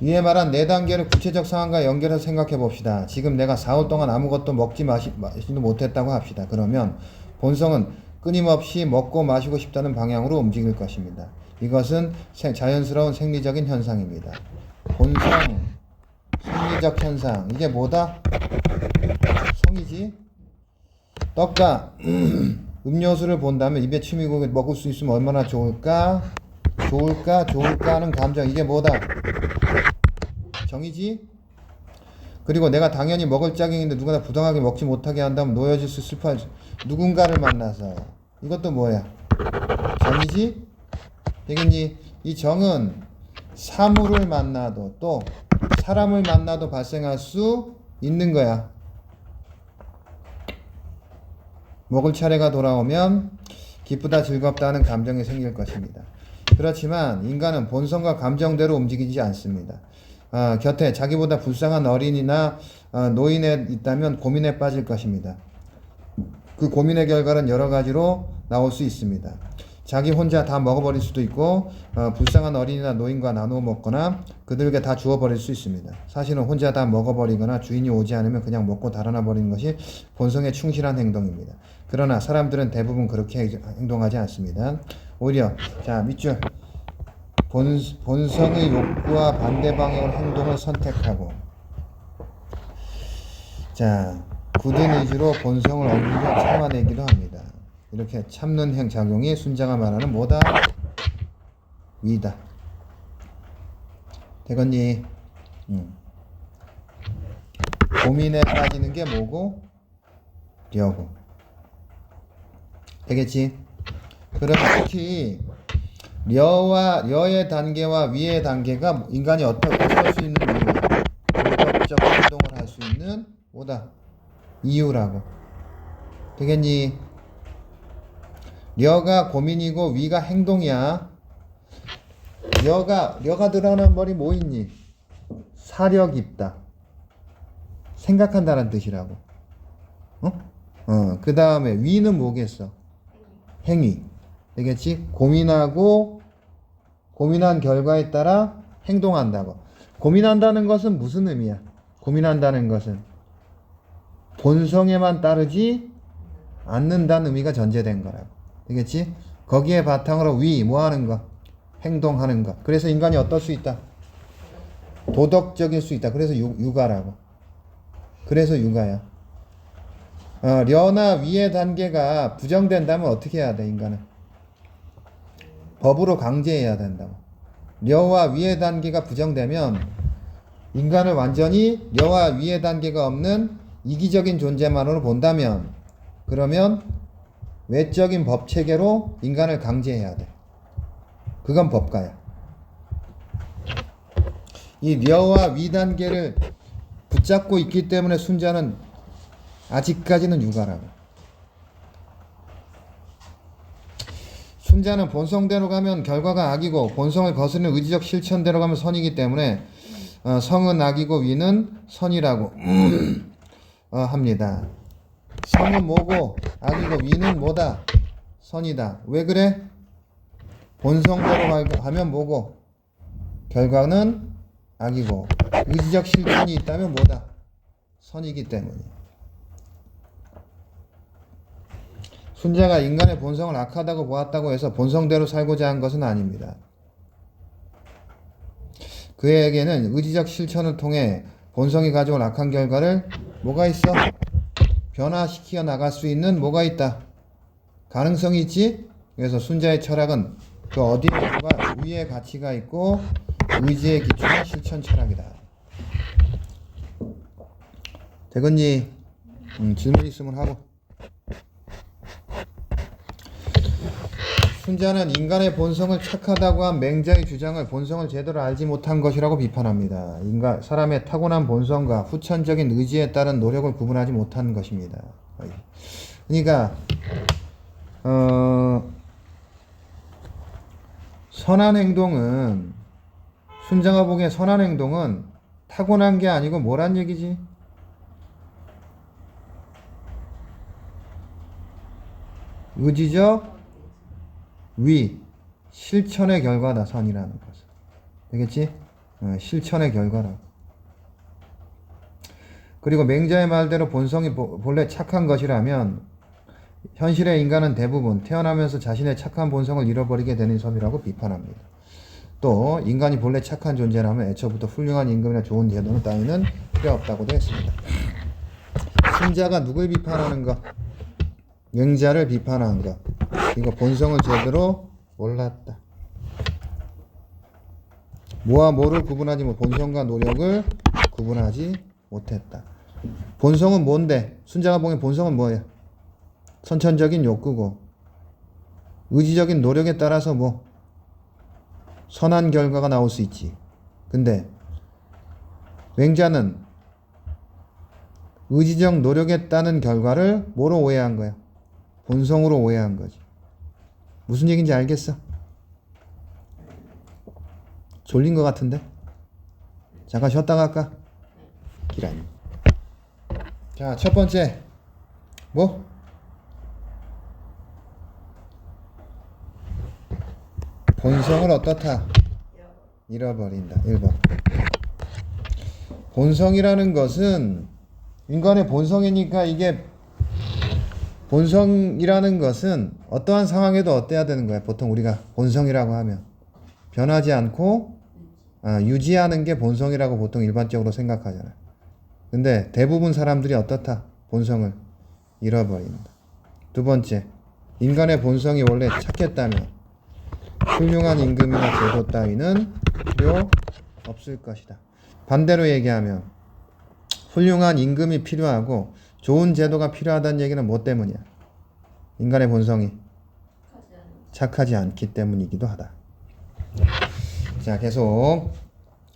위에 말한 네 단계를 구체적 상황과 연결해서 생각해 봅시다. 지금 내가 4일 동안 아무것도 먹지 마시지도 못했다고 합시다. 그러면 본성은 끊임없이 먹고 마시고 싶다는 방향으로 움직일 것입니다. 이것은 자연스러운 생리적인 현상입니다. 본성, 생리적 현상. 이게 뭐다? 성이지? 떡과 음료수를 본다면 입에 침이 고게 먹을 수 있으면 얼마나 좋을까 하는 감정. 이게 뭐다? 정이지? 그리고 내가 당연히 먹을 짝인데 누구나 부당하게 먹지 못하게 한다면 놓여질 수 슬퍼할 누군가를 만나서. 이것도 뭐야? 정이지? 되겠니? 이 정은 사물을 만나도 또 사람을 만나도 발생할 수 있는 거야. 먹을 차례가 돌아오면 기쁘다 즐겁다 하는 감정이 생길 것입니다. 그렇지만 인간은 본성과 감정대로 움직이지 않습니다. 곁에 자기보다 불쌍한 어린이나 노인에 있다면 고민에 빠질 것입니다. 그 고민의 결과는 여러 가지로 나올 수 있습니다. 자기 혼자 다 먹어버릴 수도 있고 불쌍한 어린이나 노인과 나누어 먹거나 그들에게 다 주어버릴 수 있습니다. 사실은 혼자 다 먹어버리거나 주인이 오지 않으면 그냥 먹고 달아나 버리는 것이 본성에 충실한 행동입니다. 그러나 사람들은 대부분 그렇게 행동하지 않습니다. 오히려 자 밑줄 본성의 욕구와 반대 방향으로 행동을 선택하고 자 굳은 의지로 본성을 억누르 참아내기도 합니다. 이렇게 참는 작용이 순자가 말하는 뭐다? 위다. 되겠니? 고민에 빠지는 게 뭐고? 려고. 되겠지? 그럼 특히 려의 단계와 위의 단계가 인간이 어떻게 할 수 있는 이유야? 도덕적 행동을 할 수 있는 뭐다? 이유라고. 되겠니? 려가 고민이고 위가 행동이야. 려가 들어가는 말이 뭐 있니? 사력 있다. 생각한다는 뜻이라고. 그 다음에 위는 뭐겠어? 행위. 되겠지? 고민한 결과에 따라 행동한다고. 고민한다는 것은 무슨 의미야? 고민한다는 것은 본성에만 따르지 않는다는 의미가 전제된 거라고. 되겠지? 거기에 바탕으로 뭐 하는 거? 행동하는 거. 그래서 인간이 어떨 수 있다? 도덕적일 수 있다. 그래서 육아라고. 그래서 육아야. 려나 위의 단계가 부정된다면 어떻게 해야 돼, 인간은? 법으로 강제해야 된다고. 려와 위의 단계가 부정되면 인간을 완전히 려와 위의 단계가 없는 이기적인 존재만으로 본다면 그러면 외적인 법 체계로 인간을 강제해야 돼. 그건 법가야. 이 려와 위 단계를 붙잡고 있기 때문에 순자는 아직까지는 육아라고. 순자는 본성대로 가면 결과가 악이고 본성을 거스르는 의지적 실천대로 가면 선이기 때문에 성은 악이고 위는 선이라고 합니다. 성은 뭐고 악이고 위는 뭐다? 선이다. 왜 그래? 본성대로 가면 뭐고 결과는 악이고 의지적 실천이 있다면 뭐다? 선이기 때문이야. 순자가 인간의 본성을 악하다고 보았다고 해서 본성대로 살고자 한 것은 아닙니다. 그에게는 의지적 실천을 통해 본성이 가져온 악한 결과를 뭐가 있어? 변화시켜 나갈 수 있는 뭐가 있다? 가능성이 있지? 그래서 순자의 철학은 그 어디에 뭐가 위에 가치가 있고 의지에 기초한 실천 철학이다. 되겠니? 질문 있으면 하고. 순자는 인간의 본성을 착하다고 한 맹자의 주장을 본성을 제대로 알지 못한 것이라고 비판합니다. 사람의 타고난 본성과 후천적인 의지에 따른 노력을 구분하지 못한 것입니다. 그러니까 선한 행동은 순자가 보기에 선한 행동은 타고난 게 아니고 뭐란 얘기지? 의지적 위, 실천의 결과다. 선이라는 것은. 되겠지? 실천의 결과라고. 그리고 맹자의 말대로 본성이 본래 착한 것이라면 현실의 인간은 대부분 태어나면서 자신의 착한 본성을 잃어버리게 되는 섬이라고 비판합니다. 또 인간이 본래 착한 존재라면 애초부터 훌륭한 임금이나 좋은 제도는 따위는 필요 없다고도 했습니다. 순자가 누굴 비판하는 것? 맹자를 비판한 것. 이거 본성을 제대로 몰랐다. 뭐와 뭐를 구분하지 못, 본성과 노력을 구분하지 못했다. 본성은 뭔데? 순자가 보기엔 본성은 뭐야? 선천적인 욕구고 의지적인 노력에 따라서 뭐 선한 결과가 나올 수 있지. 근데 맹자는 의지적 노력에 따른 결과를 뭐로 오해한 거야? 본성으로 오해한 거지. 무슨 얘기인지 알겠어? 졸린 것 같은데? 잠깐 쉬었다 갈까? 기라니. 자, 첫 번째. 뭐? 본성을 어떻다? 잃어버린다. 1번. 본성이라는 것은 인간의 본성이니까 이게 본성이라는 것은 어떠한 상황에도 어때야 되는 거야. 보통 우리가 본성이라고 하면 변하지 않고 유지하는 게 본성이라고 보통 일반적으로 생각하잖아요. 근데 대부분 사람들이 어떻다? 본성을 잃어버린다. 두 번째, 인간의 본성이 원래 착했다면 훌륭한 임금이나 제도 따위는 필요 없을 것이다. 반대로 얘기하면 훌륭한 임금이 필요하고 좋은 제도가 필요하다는 얘기는 뭐 때문이야? 인간의 본성이 착하지 않기 때문이기도 하다. 자, 계속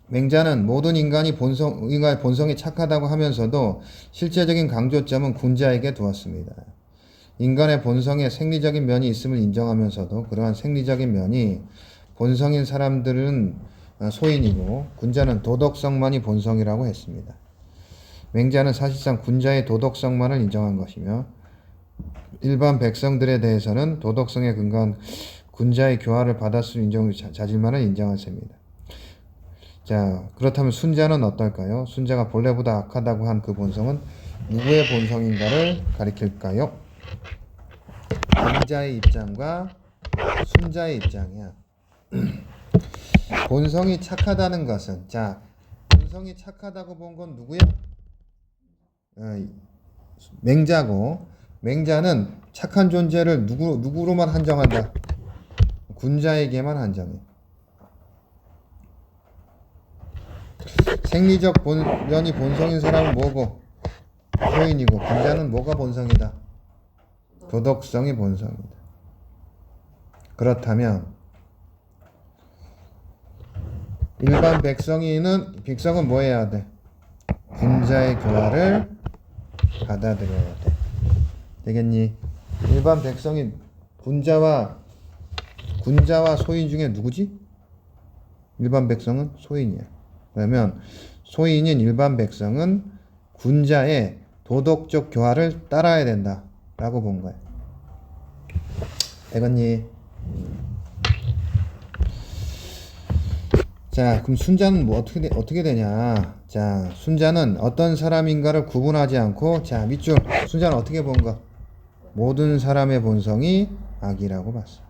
맹자는 모든 인간의 본성이 착하다고 하면서도 실제적인 강조점은 군자에게 두었습니다. 인간의 본성에 생리적인 면이 있음을 인정하면서도 그러한 생리적인 면이 본성인 사람들은 소인이고 군자는 도덕성만이 본성이라고 했습니다. 맹자는 사실상 군자의 도덕성만을 인정한 것이며 일반 백성들에 대해서는 도덕성에 근거한 군자의 교화를 받았을 자질만을 인정한 셈입니다. 자, 그렇다면 순자는 어떨까요? 순자가 본래보다 악하다고 한 그 본성은 누구의 본성인가를 가리킬까요? 맹자의 입장과 순자의 입장이야. 본성이 착하다는 것은, 자, 본성이 착하다고 본 건 누구야? 맹자고, 맹자는 착한 존재를 누구로만 한정한다? 군자에게만 한정해. 생리적 면이 본성인 사람은 뭐고? 소인이고, 군자는 뭐가 본성이다? 도덕성이 본성이다. 그렇다면 일반 백성은 뭐 해야 돼? 군자의 교화를 받아들여야 돼. 되겠니? 일반 백성이 군자와 소인 중에 누구지? 일반 백성은 소인이야. 그러면 소인인 일반 백성은 군자의 도덕적 교화를 따라야 된다 라고 본 거야. 되겠니? 자, 그럼 순자는 뭐 어떻게 되냐? 자, 순자는 어떤 사람인가를 구분하지 않고, 자, 밑줄. 순자는 어떻게 본 거? 모든 사람의 본성이 악이라고 봤어.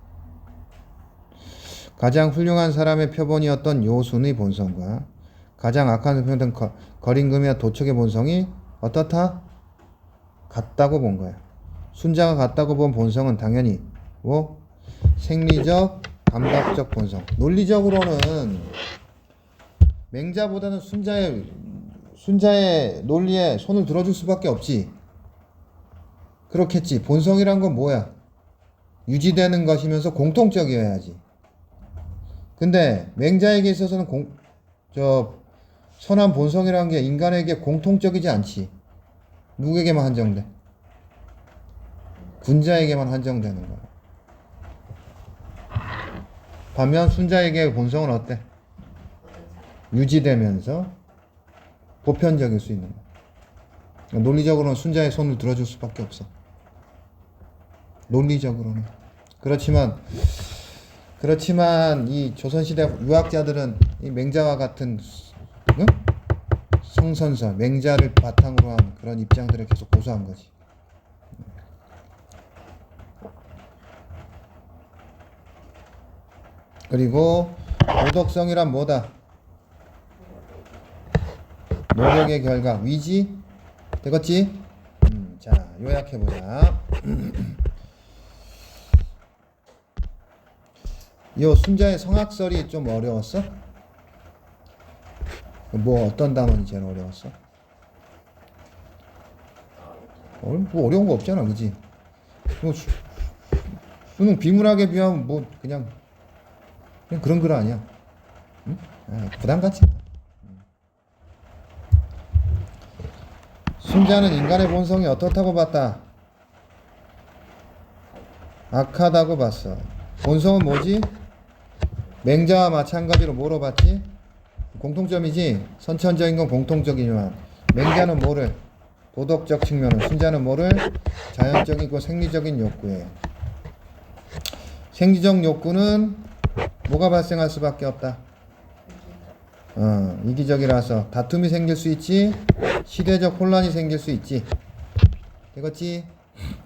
가장 훌륭한 사람의 표본이었던 요순의 본성과 가장 악한 표본 거림금이와 도척의 본성이 어떻다? 같다고 본 거야. 순자가 같다고 본 본성은 당연히 뭐 생리적, 감각적 본성. 논리적으로는 맹자보다는 순자의 논리에 손을 들어줄 수밖에 없지. 그렇겠지. 본성이란 건 뭐야? 유지되는 것이면서 공통적이어야지. 근데 맹자에게 있어서는 선한 본성이라는 게 인간에게 공통적이지 않지. 누구에게만 한정돼? 군자에게만 한정되는 거야. 반면 순자에게 본성은 어때? 유지되면서 보편적일 수 있는 거야. 논리적으로는 순자의 손을 들어줄 수밖에 없어. 논리적으로는. 그렇지만 이 조선시대 유학자들은 이 맹자와 같은 응? 성선설, 맹자를 바탕으로 한 그런 입장들을 계속 고수한 거지. 그리고 도덕성이란 뭐다? 노력의 결과, 위지? 되겠지? 자, 요약해보자. 요 순자의 성악설이 좀 어려웠어? 뭐 어떤 단원이 제일 어려웠어? 뭐 어려운 거 없잖아, 그지? 뭐 수능 비문학에 비하면 뭐 그냥 그런 글 아니야. 응? 부담 갖지 마. 순자는 인간의 본성이 어떻다고 봤다? 악하다고 봤어. 본성은 뭐지? 맹자와 마찬가지로 뭐로 봤지? 공통점이지? 선천적인 건 공통적이지만 맹자는 뭐를? 도덕적 측면은, 순자는 뭐를? 자연적이고 생리적인 욕구에. 생리적 욕구는 뭐가 발생할 수밖에 없다? 이기적이라서 다툼이 생길 수 있지, 시대적 혼란이 생길 수 있지. 되겠지?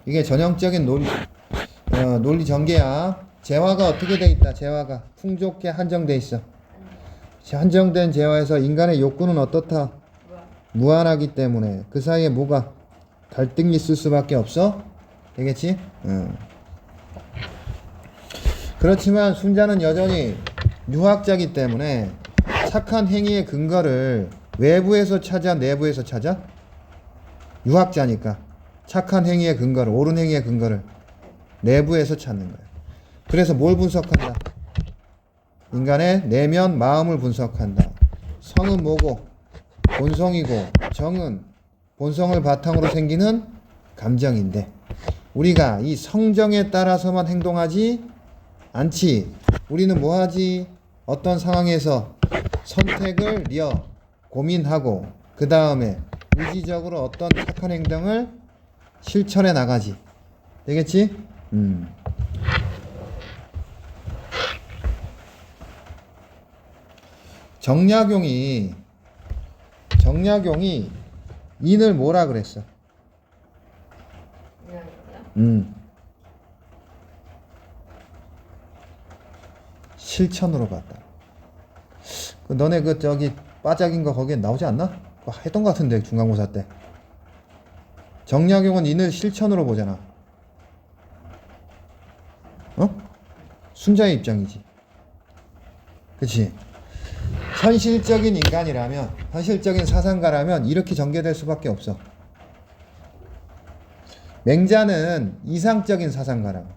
이게 전형적인 논리 전개야. 재화가 어떻게 돼 있다? 재화가 풍족해 한정돼 있어. 한정된 재화에서 인간의 욕구는 어떻다? 무한하기 때문에 그 사이에 뭐가 갈등이 있을 수밖에 없어? 되겠지? 그렇지만 순자는 여전히 유학자이기 때문에 착한 행위의 근거를 외부에서 찾아, 내부에서 찾아? 유학자니까 착한 행위의 근거를, 옳은 행위의 근거를 내부에서 찾는 거야. 그래서 뭘 분석한다? 인간의 내면 마음을 분석한다. 성은 뭐고? 본성이고, 정은 본성을 바탕으로 생기는 감정인데 우리가 이 성정에 따라서만 행동하지 않지. 우리는 뭐 하지? 어떤 상황에서 선택을 고민하고 그 다음에 의지적으로 어떤 착한 행동을 실천해 나가지. 되겠지? 정약용이 인을 뭐라 그랬어? 실천으로 봤다. 너네 빠짝인 거 거기에 나오지 않나? 그거 했던 것 같은데 중간고사 때. 정약용은 인을 실천으로 보잖아. 순자의 입장이지. 그치? 현실적인 인간이라면, 현실적인 사상가라면 이렇게 전개될 수밖에 없어. 맹자는 이상적인 사상가라고.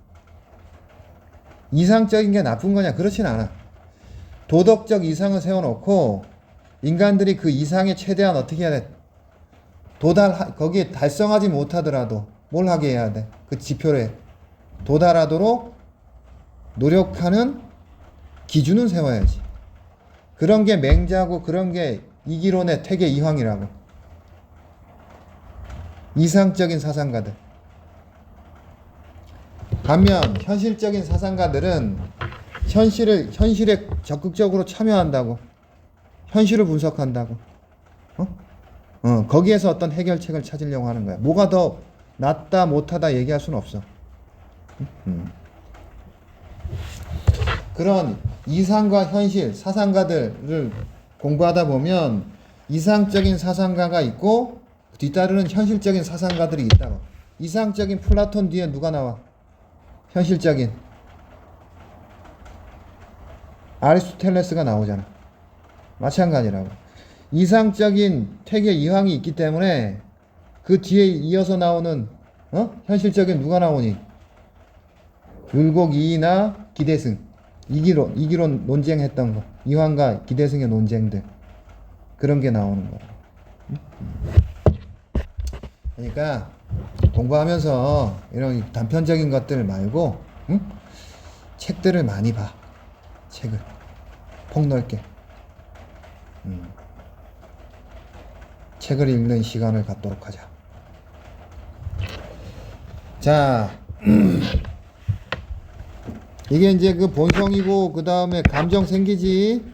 이상적인 게 나쁜 거냐? 그렇진 않아. 도덕적 이상을 세워놓고 인간들이 그 이상의 최대한 어떻게 해야 돼? 거기에 달성하지 못하더라도 뭘 하게 해야 돼? 그 지표에 도달하도록 노력하는 기준은 세워야지. 그런 게 맹자고 그런 게 이기론의 태계 이황이라고. 이상적인 사상가들. 반면 현실적인 사상가들은 현실에 적극적으로 참여한다고. 현실을 분석한다고. 거기에서 어떤 해결책을 찾으려고 하는 거야. 뭐가 더 낫다 못하다 얘기할 수는 없어. 그런 이상과 현실 사상가들을 공부하다 보면 이상적인 사상가가 있고 뒤따르는 현실적인 사상가들이 있다고. 이상적인 플라톤 뒤에 누가 나와? 현실적인 아리스토텔레스가 나오잖아. 마찬가지라고. 이상적인 태계 이황이 있기 때문에 그 뒤에 이어서 나오는 현실적인 누가 나오니? 율곡 이이나 기대승. 이기론 논쟁했던 거. 이황과 기대승의 논쟁들. 그런 게 나오는 거야. 그러니까 공부하면서 이런 단편적인 것들 말고 책들을 많이 봐. 책을 폭넓게 책을 읽는 시간을 갖도록 하자. 자, 이게 이제 그 본성이고 그 다음에 감정 생기지.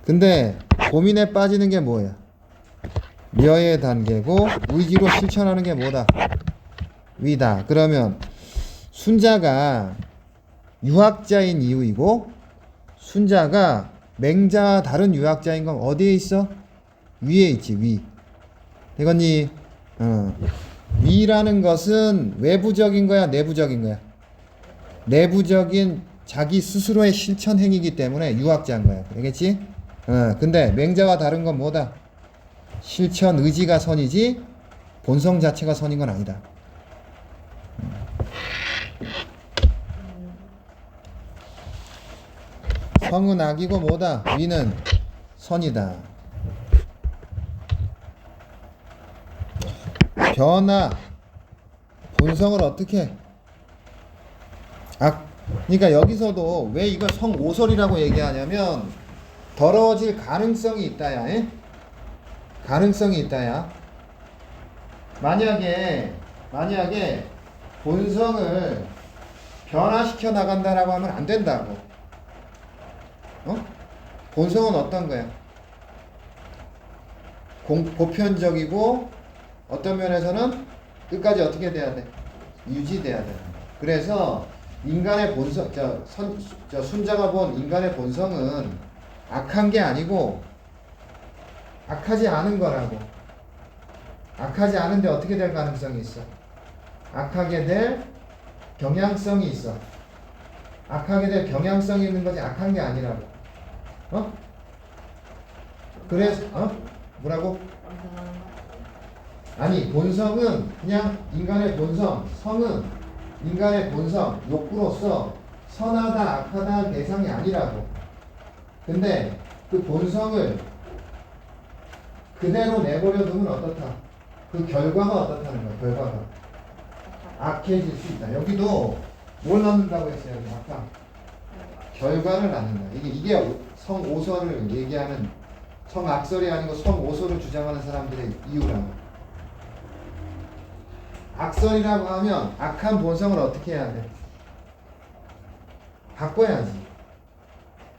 근데 고민에 빠지는 게 뭐야? 묘의 단계고 의지로 실천하는 게 뭐다? 위다. 그러면 순자가 유학자인 이유이고 순자가 맹자와 다른 유학자인 건 어디에 있어? 위에 있지. 위. 되겠니? 위라는 것은 외부적인 거야, 내부적인 거야? 내부적인 자기 스스로의 실천 행위이기 때문에 유학자인 거야. 되겠지? 근데 맹자와 다른 건 뭐다? 실천 의지가 선이지 본성 자체가 선인 건 아니다. 성은 악이고 뭐다? 위는 선이다. 변화 본성을 어떻게 그러니까 여기서도 왜 이걸 성오설이라고 얘기하냐면 더러워질 가능성이 있다야. 에? 가능성이 있다야. 만약에 본성을 변화시켜 나간다라고 하면 안 된다고. 본성은 어떤 거야? 보편적이고 어떤 면에서는 끝까지 어떻게 돼야 돼? 유지돼야 돼. 그래서 인간의 본성, 순자가 본 인간의 본성은 악한 게 아니고 악하지 않은 거라고. 악하지 않은데 어떻게 될 가능성이 있어? 악하게 될 경향성이 있어. 악하게 될 경향성이 있는 거지 악한 게 아니라고. 그래서 뭐라고? 아니 본성은 그냥 인간의 본성, 성은 인간의 본성, 욕구로서 선하다 악하다 할 대상이 아니라고. 근데 그 본성을 그대로 내버려 두면 어떻다? 그 결과가 어떻다는 거야. 결과가 악해질 수 있다. 여기도 뭘 넣는다고 했어요? 여기 아까 결과를 낳는다. 이게 성오설을 얘기하는, 성악설이 아니고 성오설을 주장하는 사람들의 이유라고. 악설이라고 하면 악한 본성을 어떻게 해야 돼? 바꿔야지.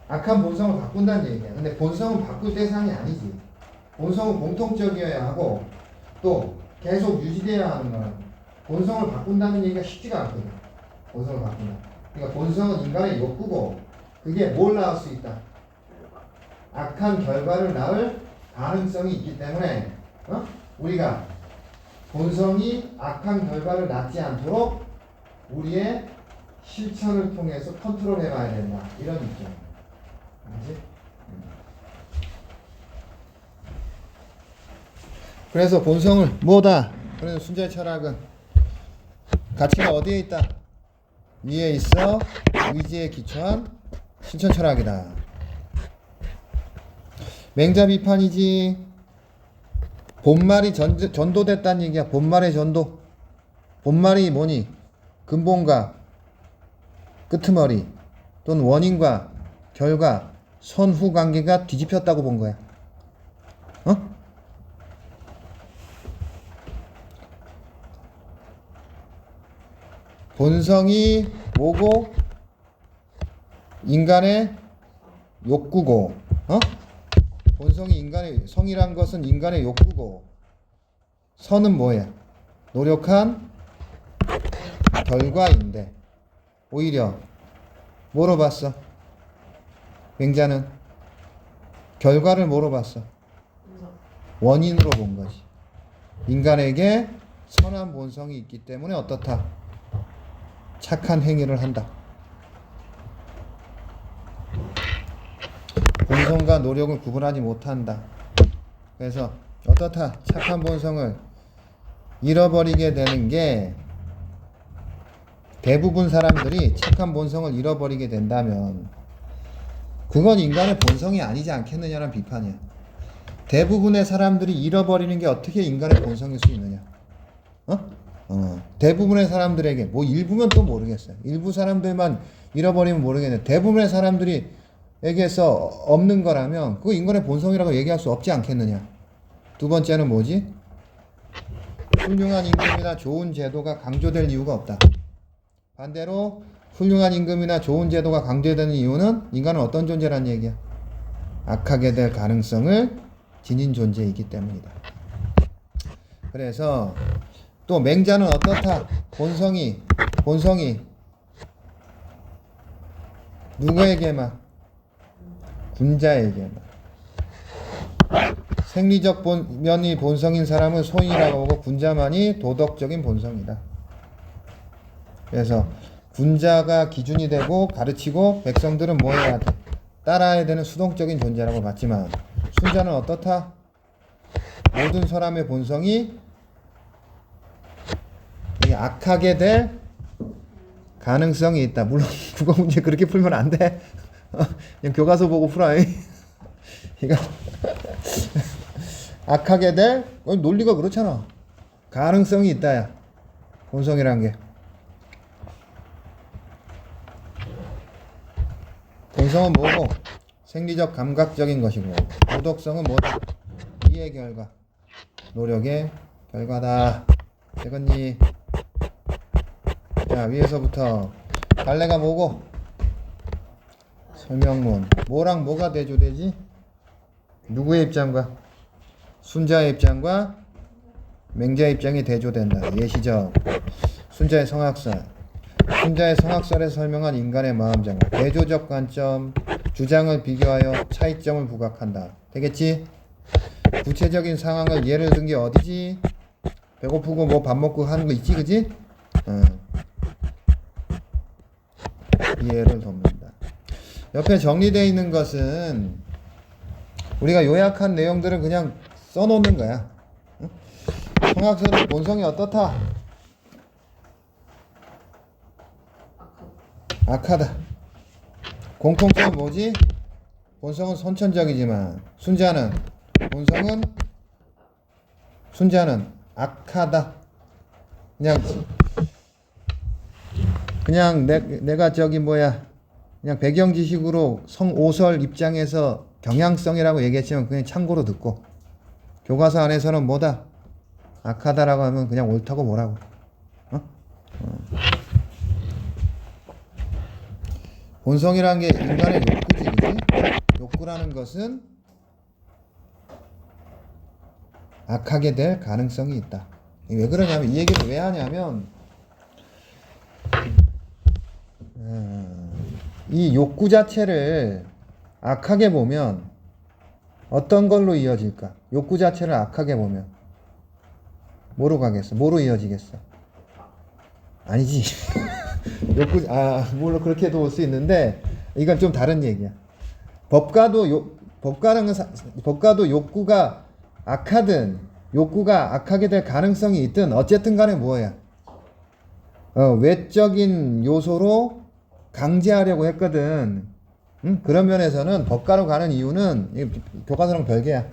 악한 본성을 바꾼다는 얘기야. 근데 본성은 바꿀 대상이 아니지. 본성은 공통적이어야 하고 또 계속 유지되어야 하는 거라고. 본성을 바꾼다는 얘기가 쉽지가 않거든. 본성을 바꾼다. 그러니까 본성은 인간의 욕구고 그게 뭘 낳을 수 있다? 악한 결과를 낳을 가능성이 있기 때문에 우리가 본성이 악한 결과를 낳지 않도록 우리의 실천을 통해서 컨트롤해 봐야 된다. 이런 입장. 알지? 그래서 본성을 뭐다? 그래서 순자의 철학은 가치가 어디에 있다? 위에 있어. 의지에 기초한 실천 철학이다. 맹자 비판이지. 본말이 전도됐다는 얘기야. 본말의 전도. 본말이 뭐니? 근본과 끄트머리 또는 원인과 결과 선후 관계가 뒤집혔다고 본 거야. 어? 본성이 뭐고 인간의 욕구고, 어? 본성이 인간의, 성이란 것은 인간의 욕구고, 선은 뭐야? 노력한 결과인데 오히려 뭐로 봤어? 맹자는 결과를 뭐로 봤어? 원인으로 본 거지. 인간에게 선한 본성이 있기 때문에 어떻다? 착한 행위를 한다. 본성과 노력을 구분하지 못한다. 그래서 어떻다? 착한 본성을 잃어버리게 되는 게, 대부분 사람들이 착한 본성을 잃어버리게 된다면 그건 인간의 본성이 아니지 않겠느냐는 비판이야. 대부분의 사람들이 잃어버리는 게 어떻게 인간의 본성일 수 있느냐? 대부분의 사람들에게, 뭐 일부면 또 모르겠어요. 일부 사람들만 잃어버리면 모르겠는데 대부분의 사람들이에게서 없는 거라면 그거 인간의 본성이라고 얘기할 수 없지 않겠느냐? 두 번째는 뭐지? 훌륭한 임금이나 좋은 제도가 강조될 이유가 없다. 반대로 훌륭한 임금이나 좋은 제도가 강조되는 이유는 인간은 어떤 존재라는 얘기야? 악하게 될 가능성을 지닌 존재이기 때문이다. 그래서 또 맹자는 어떻다? 본성이 누구에게만? 군자에게만. 생리적 면이 본성인 사람은 소인이라고 하고 군자만이 도덕적인 본성이다. 그래서 군자가 기준이 되고 가르치고 백성들은 뭐 해야 돼? 따라야 되는 수동적인 존재라고 봤지만 순자는 어떻다? 모든 사람의 본성이 악하게 될 가능성이 있다. 물론 국어 문제 그렇게 풀면 안 돼. 그냥 교과서 보고 풀어. 이거 악하게 될 논리가 그렇잖아. 가능성이 있다야. 본성이란 게. 본성은 뭐고? 생리적 감각적인 것이고, 도덕성은 뭐다? 이의 결과, 노력의 결과다. 되겠니? 자, 위에서부터 갈래가 뭐고? 설명문. 뭐랑 뭐가 대조되지? 누구의 입장과? 순자의 입장과 맹자의 입장이 대조된다. 예시적. 순자의 성악설. 순자의 성악설에 설명한 인간의 마음장악. 대조적 관점. 주장을 비교하여 차이점을 부각한다. 되겠지? 구체적인 상황을 예를 든 게 어디지? 배고프고 뭐 밥 먹고 하는 거 있지, 그지? 이해를 돕는다. 옆에 정리되어 있는 것은 우리가 요약한 내용들을 그냥 써놓는 거야. 성악설의 본성이 어떻다? 악하다. 공통점은 뭐지? 본성은 선천적이지만 순자는 악하다. 그냥 내가 그냥 배경 지식으로 성오설 입장에서 경향성이라고 얘기했지만 그냥 참고로 듣고, 교과서 안에서는 뭐다? 악하다라고 하면 그냥 옳다고 뭐라고. 본성이라는 게 인간의 욕구지, 그지? 욕구라는 것은 악하게 될 가능성이 있다. 왜 그러냐면, 이 얘기를 왜 하냐면, 이 욕구 자체를 악하게 보면 어떤 걸로 이어질까? 욕구 자체를 악하게 보면 뭐로 가겠어? 뭐로 이어지겠어? 아니지. 물론 그렇게도 볼 수 있는데 이건 좀 다른 얘기야. 법가도 욕구가 악하든 욕구가 악하게 될 가능성이 있든 어쨌든 간에 뭐야? 외적인 요소로 강제하려고 했거든. 그런 면에서는 법가로 가는 이유는 교과서랑 별개야.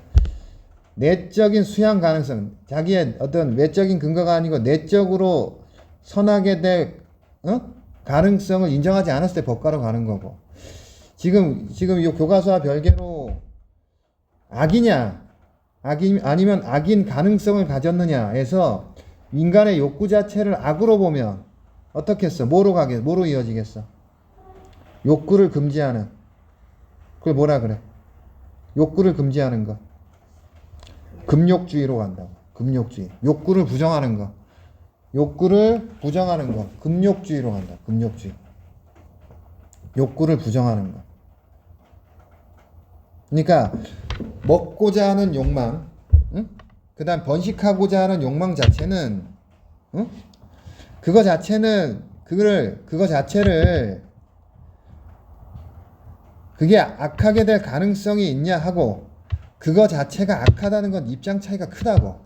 내적인 수양 가능성, 자기의 어떤 외적인 근거가 아니고 내적으로 선하게 될 가능성을 인정하지 않았을 때 법가로 가는 거고. 지금 이 교과서와 별개로 악이냐, 아니면 악인 가능성을 가졌느냐에서 인간의 욕구 자체를 악으로 보면 어떻겠어? 뭐로 이어지겠어? 욕구를 금지하는. 그걸 뭐라 그래? 욕구를 금지하는 거. 금욕주의로 간다고. 금욕주의. 욕구를 부정하는 거. 욕구를 부정하는 거. 금욕주의로 간다. 금욕주의. 욕구를 부정하는 거. 그러니까 먹고자 하는 욕망, 그다음 번식하고자 하는 욕망 자체는, 그거 자체를 그게 악하게 될 가능성이 있냐 하고, 그거 자체가 악하다는 건 입장 차이가 크다고.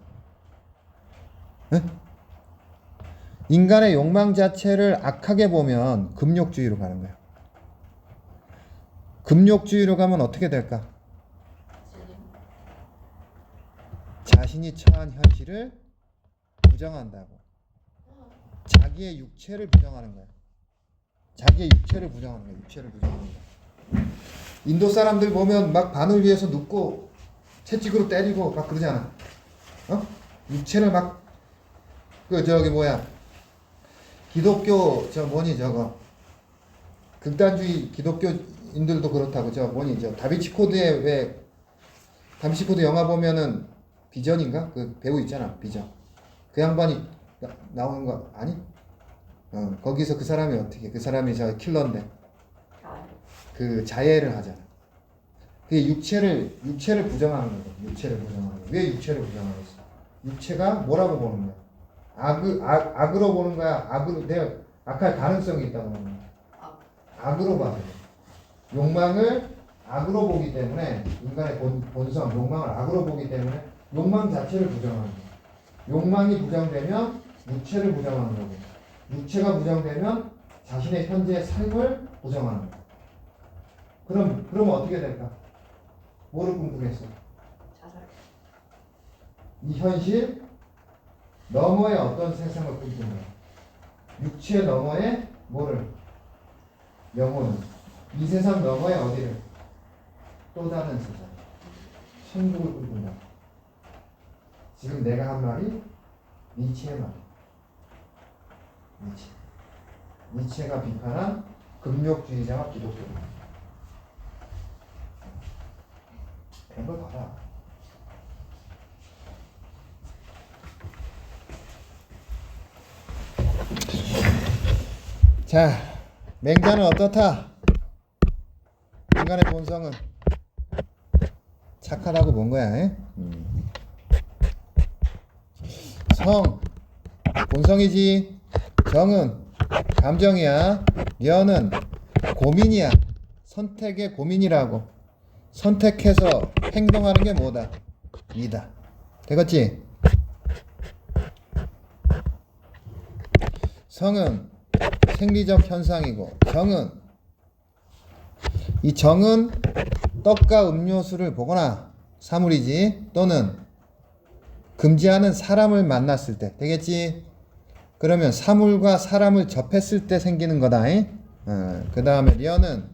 인간의 욕망 자체를 악하게 보면 금욕주의로 가는 거야. 금욕주의로 가면 어떻게 될까? 자신이 처한 현실을 부정한다고. 자기의 육체를 부정하는 거야. 자기의 육체를 부정하는 거야. 육체를 부정하는 거야. 인도 사람들 보면 막 바늘 위에서 눕고 채찍으로 때리고 막 그러잖아. 육체를 막 기독교 저거 극단주의 기독교인들도 그렇다고. 다빈치 코드에 다빈치 코드 영화 보면은 비전인가? 그 배우 있잖아. 비전. 그 양반이 나오는 거 아니? 거기서 그 사람이 어떻게? 그 사람이 저 킬러인데 그 자해를 하잖아. 그게 육체를 부정하는 거거든. 육체를 부정하는 거. 왜 육체를 부정하겠어? 육체가 뭐라고 보는 거야? 악으로 보는 거야? 내가 악할 가능성이 있다고 보는 거야? 악으로 봐야 돼. 욕망을 악으로 보기 때문에, 인간의 본성, 욕망을 악으로 보기 때문에 욕망 자체를 부정하는 거야. 욕망이 부정되면 육체를 부정하는 거고, 육체가 부정되면 자신의 현재의 삶을 부정하는 거야. 그러면 어떻게 될까? 뭐를 꿈꾸겠어? 자살. 이 현실 너머의 어떤 세상을 꿈꾸는 거야? 육체 너머의 뭐를? 영혼은. 이 세상 너머의 어디를? 또 다른 세상. 천국을 꿈꾼다. 지금 내가 한 말이 니체의 말. 니체가 비판한 금욕주의자와 기독교. 그런 걸 봐라. 자, 맹자는 어떻다? 인간의 본성은 착하다고 본 거야. 성, 본성이지. 정은 감정이야. 려는 고민이야. 선택의 고민이라고. 선택해서 행동하는 게 뭐다? 이다. 되겠지? 성은 생리적 현상이고, 이 정은 떡과 음료수를 보거나 사물이지, 또는 금지하는 사람을 만났을 때 되겠지. 그러면 사물과 사람을 접했을 때 생기는 거다. 그 다음에 려는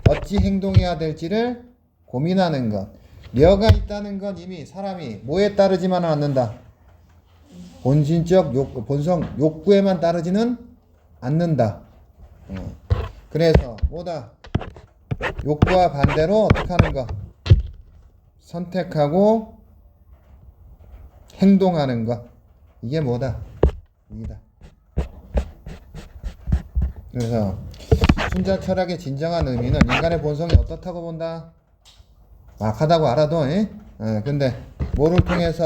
어찌 행동해야 될지를 고민하는 것. 려가 있다는 건 이미 사람이 뭐에 따르지만은 않는다? 본신적 본성 욕구에만 따르지는 않는다. 그래서 뭐다? 욕구와 반대로 어떻게 하는 거? 선택하고 행동하는 거. 이게 뭐다? 이다. 그래서 순자 철학의 진정한 의미는 인간의 본성이 어떻다고 본다? 악하다고 알아도, 근데 뭐를 통해서?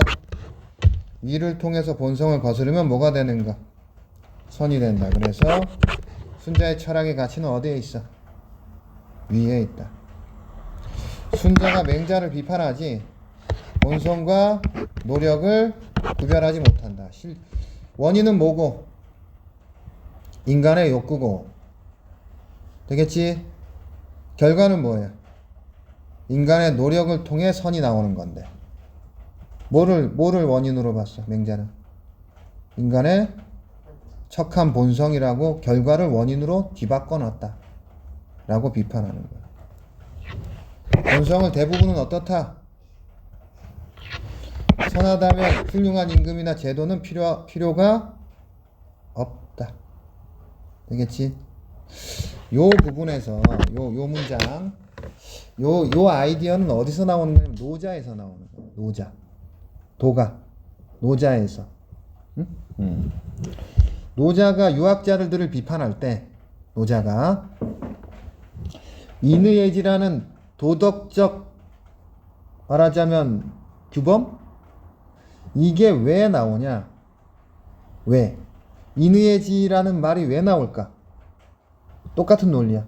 위를 통해서 본성을 거스르면 뭐가 되는가? 선이 된다. 그래서 순자의 철학의 가치는 어디에 있어? 위에 있다. 순자가 맹자를 비판하지 본성과 노력을 구별하지 못한다. 원인은 뭐고? 인간의 욕구고. 되겠지? 결과는 뭐예요? 인간의 노력을 통해 선이 나오는 건데 뭐를 원인으로 봤어? 맹자는 인간의 척한 본성이라고 결과를 원인으로 뒤바꿔 놨다 라고 비판하는 거야. 본성을 대부분은 어떻다? 선하다면 훌륭한 임금이나 제도는 필요가 없다. 되겠지? 요 부분에서 요 문장 요 아이디어는 어디서 나오는 거냐면 노자에서 나오는 거야. 노자. 도가. 노자에서. 응? 노자가 유학자들을 비판할 때 노자가 인의예지라는 도덕적 말하자면 규범? 이게 왜 나오냐? 왜? 인의예지라는 말이 왜 나올까? 똑같은 논리야.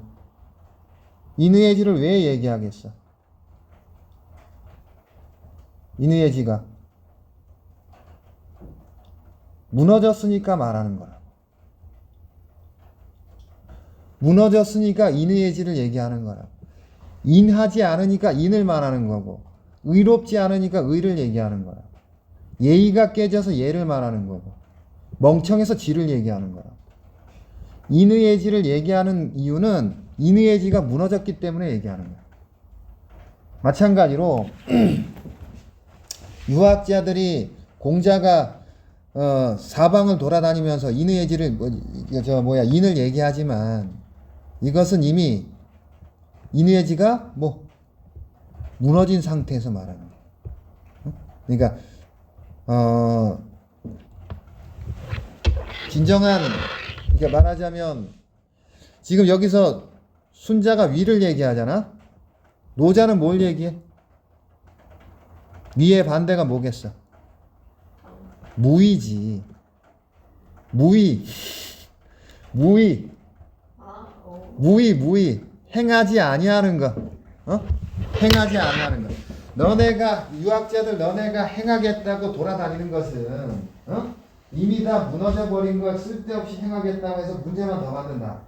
인의예지를 왜 얘기하겠어? 인의예지가 무너졌으니까 말하는 거라. 무너졌으니까 인의예지를 얘기하는 거라. 인하지 않으니까 인을 말하는 거고, 의롭지 않으니까 의를 얘기하는 거라. 예의가 깨져서 예를 말하는 거고, 멍청해서 지를 얘기하는 거라. 인의예지를 얘기하는 이유는 인의예지가 무너졌기 때문에 얘기하는 거야. 마찬가지로 유학자들이 공자가 사방을 돌아다니면서 인의예지를 인을 얘기하지만 이것은 이미 인의예지가 무너진 상태에서 말하는 거야. 그러니까 진정한 이렇게 말하자면 지금 여기서 순자가 위를 얘기하잖아. 노자는 뭘 얘기해? 위의 반대가 뭐겠어? 무위지. 무위. 행하지 아니하는 거. 행하지 아니하는 거. 너네가 행하겠다고 돌아다니는 것은 이미 다 무너져 버린 걸 쓸데없이 행하겠다고 해서 문제만 더 만든다.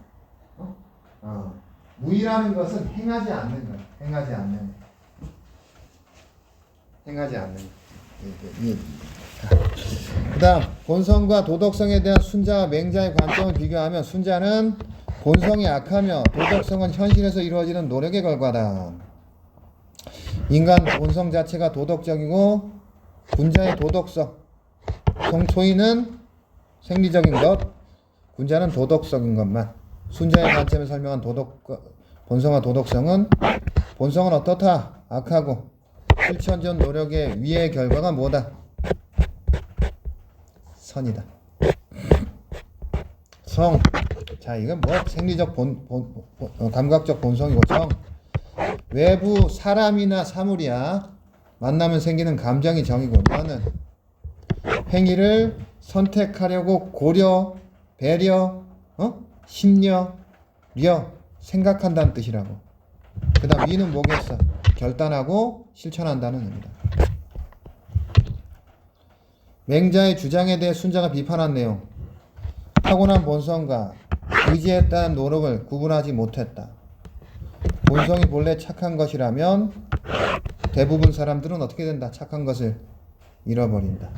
무위라는 것은 행하지 않는 거야. 행하지 않는 거. 그 다음 본성과 도덕성에 대한 순자와 맹자의 관점을 비교하면 순자는 본성이 악하며 도덕성은 현실에서 이루어지는 노력의 결과다. 인간 본성 자체가 도덕적이고 군자의 도덕성, 성초이는 생리적인 것, 군자는 도덕적인 것만. 순자의 관점에 설명한 본성과 도덕성은 본성은 어떻다? 악하고 실천적 노력의 위의 결과가 뭐다? 선이다. 성. 자, 이건 생리적 감각적 본성이고 성. 외부 사람이나 사물이야. 만나면 생기는 감정이 정이고 너는 행위를 선택하려고 고려, 배려, 심려, 생각한다는 뜻이라고. 그 다음 위는 뭐겠어? 결단하고 실천한다는 의미다. 맹자의 주장에 대해 순자가 비판한 내용. 타고난 본성과 의지에 따른 노력을 구분하지 못했다. 본성이 본래 착한 것이라면 대부분 사람들은 어떻게 된다? 착한 것을 잃어버린다.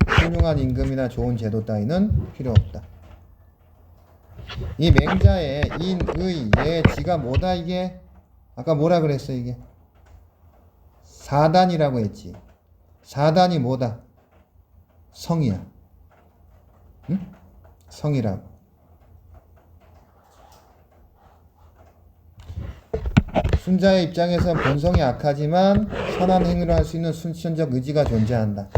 훌륭한 임금이나 좋은 제도 따위는 필요 없다. 이 맹자의 인, 의, 예, 지가 뭐다 이게? 아까 뭐라 그랬어 이게? 사단이라고 했지. 사단이 뭐다? 성이야. 응? 성이라고. 순자의 입장에서는 본성이 악하지만 선한 행위를 할 수 있는 순천적 의지가 존재한다.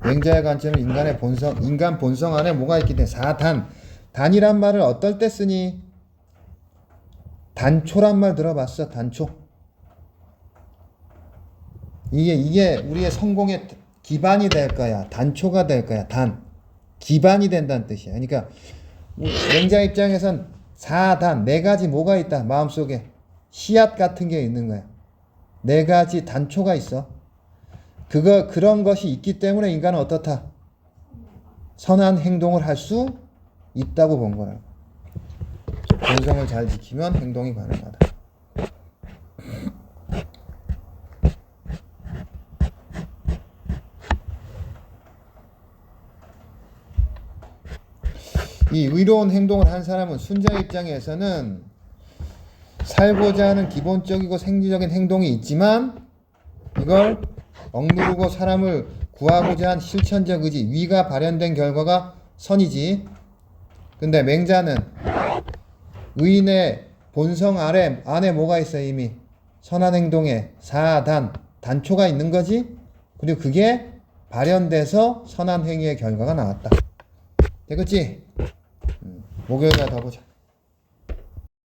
맹자의 관점은 인간 본성 안에 뭐가 있기 때문에 사단. 단이란 말을 어떨 때 쓰니? 단초란 말 들어봤어? 단초. 이게 우리의 성공의 기반이 될 거야. 단초가 될 거야. 기반이 된다는 뜻이야. 그러니까 맹자 입장에선 사단, 네 가지 뭐가 있다. 마음속에 씨앗 같은 게 있는 거야. 네 가지 단초가 있어. 그런 것이 있기 때문에 인간은 어떻다? 선한 행동을 할 수 있다고 본 거야. 본성을 잘 지키면 행동이 가능하다. 이 의로운 행동을 한 사람은 순자 입장에서는 살고자 하는 기본적이고 생리적인 행동이 있지만 이걸 억누르고 사람을 구하고자 한 실천적 의지, 위가 발현된 결과가 선이지. 근데 맹자는 의인의 본성 안에 뭐가 있어? 이미 선한 행동에 사단, 단초가 있는 거지. 그리고 그게 발현돼서 선한 행위의 결과가 나왔다. 되겠지? 목요일에 더 보자.